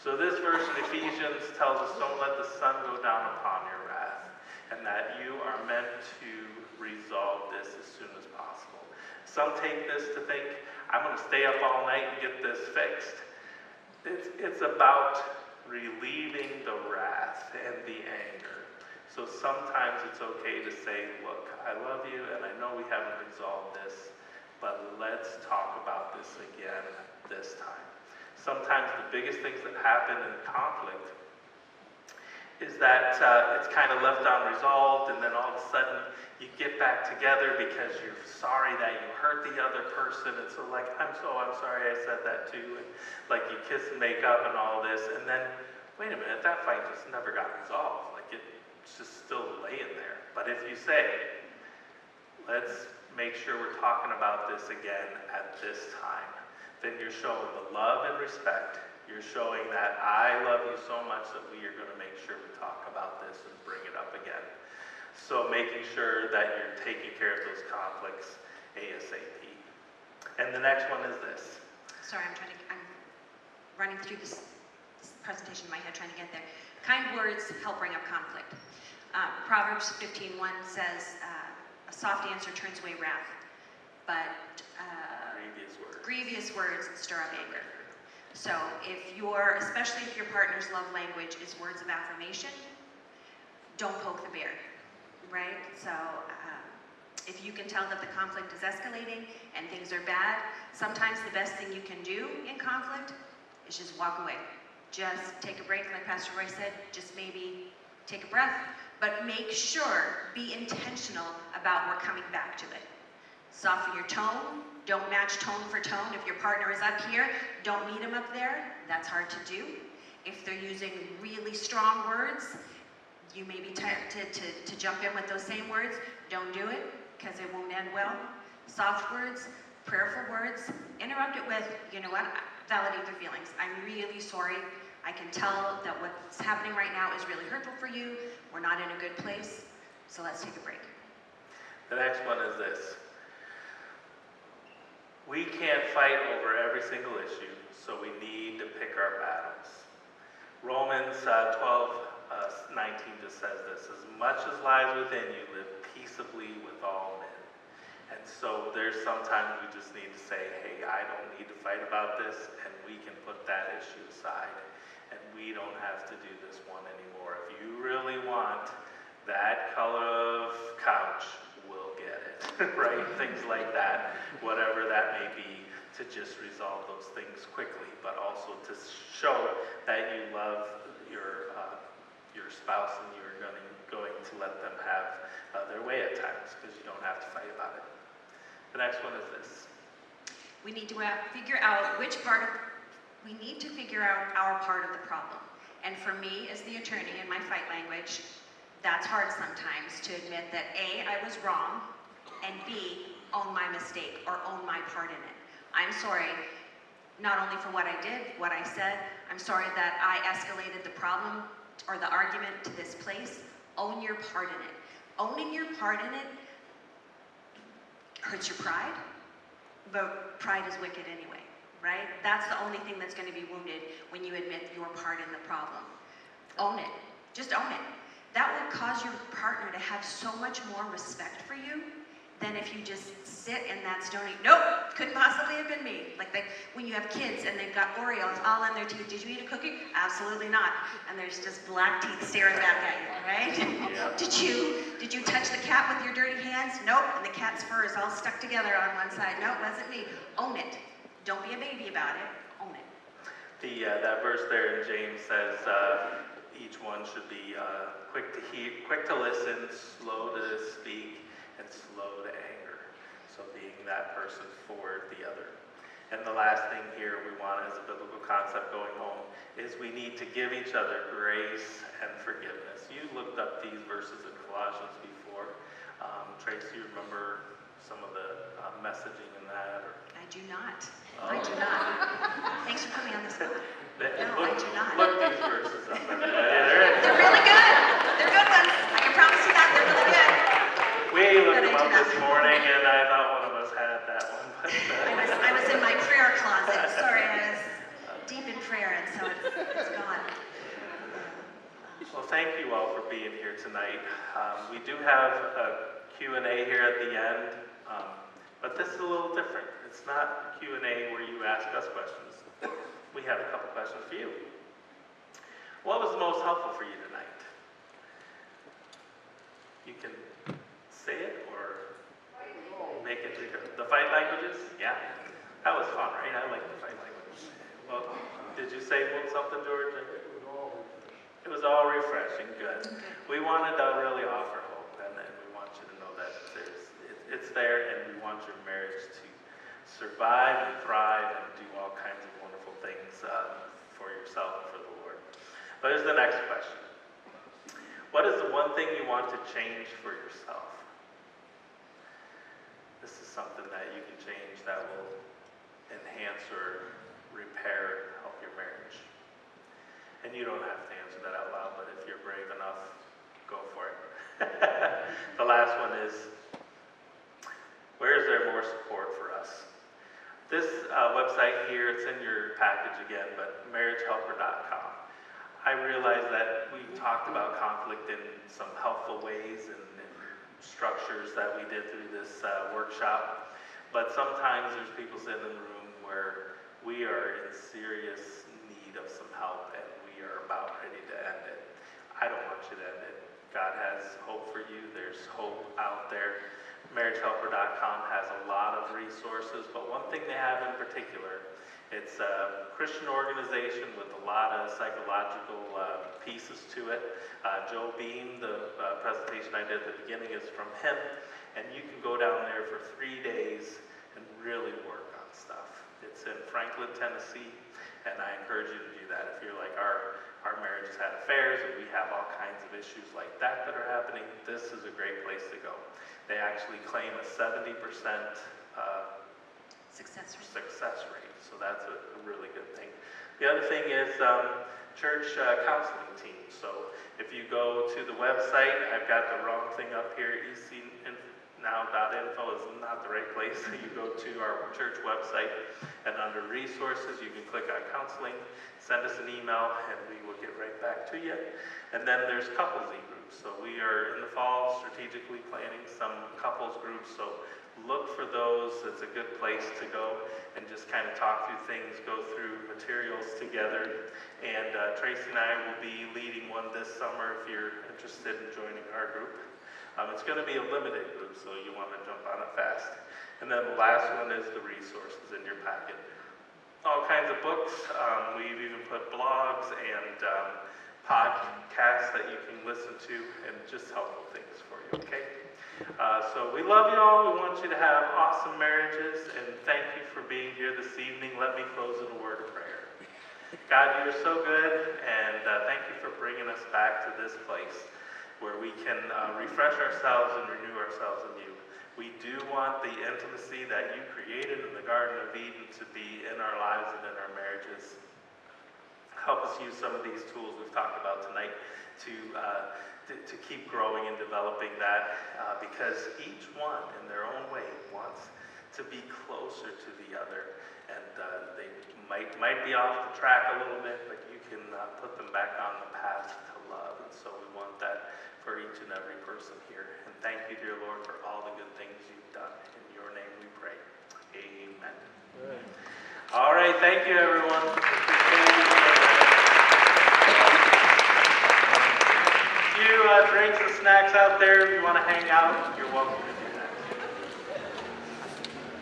So this verse in Ephesians tells us, don't let the sun go down upon your wrath, and that you are meant to resolve this as soon as possible. Some take this to think, I'm going to stay up all night and get this fixed. It's about relieving the wrath and the anger. So sometimes it's okay to say, look, I love you, and I know we haven't resolved this, but let's talk about this again this time. Sometimes the biggest things that happen in conflict is that it's kind of left unresolved, and then all of a sudden you get back together because you're sorry that you hurt the other person, and so like, I'm sorry I said that too, and like you kiss and make up and all this, and then, wait a minute, that fight just never got resolved. Like it's just still laying there. But if you say, let's make sure we're talking about this again at this time, then you're showing the love and respect. You're showing that I love you so much that we are going to make sure we talk about this and bring it up again. So making sure that you're taking care of those conflicts ASAP. And the next one is this. Sorry, I'm running through this presentation in my head trying to get there. Kind words help bring up conflict. Proverbs 15:1 says, a soft answer turns away wrath, but grievous words stir up anger. So especially if your partner's love language is words of affirmation, don't poke the bear, right? So If you can tell that the conflict is escalating and things are bad, sometimes the best thing you can do in conflict is just walk away. Just take a break, like Pastor Roy said, just maybe take a breath, but make sure, be intentional about we're coming back to it. Soften your tone, don't match tone for tone. If your partner is up here, don't meet him up there. That's hard to do. If they're using really strong words, you may be tempted to jump in with those same words. Don't do it, because it won't end well. Soft words, prayerful words, interrupt it with, you know what, validate their feelings. I'm really sorry. I can tell that what's happening right now is really hurtful for you. We're not in a good place, so let's take a break. The next one is this. We can't fight over every single issue, so we need to pick our battles. Romans 12:19 just says this, as much as lies within you, live peaceably with all men. And so there's sometimes we just need to say, hey, I don't need to fight about this, and we can put that issue aside, and we don't have to do this one anymore. If you really want that color of couch, we'll get it, right? Things like that, whatever that may be, to just resolve those things quickly, but also to show that you love your spouse and you're going to let them have their way at times, because you don't have to fight about it. The next one is this. We need to figure out we need to figure out our part of the problem. And for me, as the attorney in my fight language, that's hard sometimes to admit that A, I was wrong, and B, own my mistake or own my part in it. I'm sorry, not only for what I did, what I said, I'm sorry that I escalated the problem or the argument to this place. Own your part in it. Owning your part in it hurts your pride, but pride is wicked anyway, right? That's the only thing that's going to be wounded when you admit your part in the problem. Own it. Just own it. That will cause your partner to have so much more respect for you than if you just sit in that stony, nope, couldn't possibly have been me. Like when you have kids and they've got Oreos all on their teeth, did you eat a cookie? Absolutely not. And there's just black teeth staring back at you, right? Yeah. Did you touch the cat with your dirty hands? Nope. And the cat's fur is all stuck together on one side. No, it wasn't me. Own it. Don't be a baby about it. Own it. That verse there in James says each one should be quick to hear, quick to listen, slow to speak, and slow to anger. So being that person for the other. And the last thing here we want as a biblical concept going home is we need to give each other grace and forgiveness. You looked up these verses in Colossians before. Tracy, you remember some of the messaging in that? Or? I do not. I do not. Thanks for putting me on the spot. No, I do not. Look these verses up. They're really good. They're good ones. I can promise you that. They're really good. We looked them up this morning, and I thought one of us had that one. But, I was in my prayer closet. Sorry, I was deep in prayer, and so it's gone. Well, thank you all for being here tonight. We do have a Q&A here at the end, but this is a little different. It's not a Q&A where you ask us questions. We have a couple questions for you. What was the most helpful for you tonight? You can say it or make it the fight languages? Yeah, that was fun, right? I like the fight languages. Well, did you say something, George? It was all refreshing. Good. We wanted to really offer hope, and we want you to know that it's there, and we want your marriage to survive and thrive and do all kinds of wonderful things for yourself and for the Lord. But here's the next question. What is the one thing you want to change for yourself? This is something that you can change that will enhance or repair, help your marriage. And you don't have to answer that out loud, but if you're brave enough, go for it. The last one is, where is there more support for us? This website here, it's in your package again, but marriagehelper.com. I realize that we talked about conflict in some helpful ways and structures that we did through this workshop, but sometimes there's people sitting in the room where we are in serious need of some help and we are about ready to end it. I don't want you to end it. God has hope for you. There's hope out there. MarriageHelper.com has a lot of resources, but one thing they have in particular, it's a Christian organization with a lot of psychological pieces to it. Joe Beam, the presentation I did at the beginning, is from him, and you can go down there for 3 days and really work on stuff. It's in Franklin, Tennessee, and I encourage you to do that. If you're like, our marriage has had affairs and we have all kinds of issues like that are happening, this is a great place to go. They actually claim a 70% success rate, so that's a really good thing. The other thing is church counseling team. So if you go to the website, I've got the wrong thing up here, ecnow.info is not the right place. You go to our church website, and under resources, you can click on counseling, send us an email, and we will get right back to you. And then there's couples e-groups. So we are in the fall strategically planning some couples groups. So look for those. It's a good place to go and just kind of talk through things, go through materials together. And Tracy and I will be leading one this summer if you're interested in joining our group. It's going to be a limited group, so you want to jump on it fast. And then the last one is the resources in your packet. All kinds of books. We've even put blogs and podcasts that you can listen to, and just helpful things for you, okay? So we love you all. We want you to have awesome marriages, and thank you for being here this evening. Let me close in a word of prayer. God, you're so good, and thank you for bringing us back to this place where we can refresh ourselves and renew ourselves in you. We do want the intimacy that you created in the Garden of Eden to be in our lives and in our marriages. Help us use some of these tools we've talked about tonight to keep growing and developing that, because each one in their own way wants to be closer to the other, and they might be off the track a little bit, but you can put them back on the path to love. And so we want that for each and every person here. And thank you, dear Lord, for all the good things you've done. In your name we pray. Amen. Good. All right, thank you, everyone. A few drinks and snacks out there. If you want to hang out, you're welcome.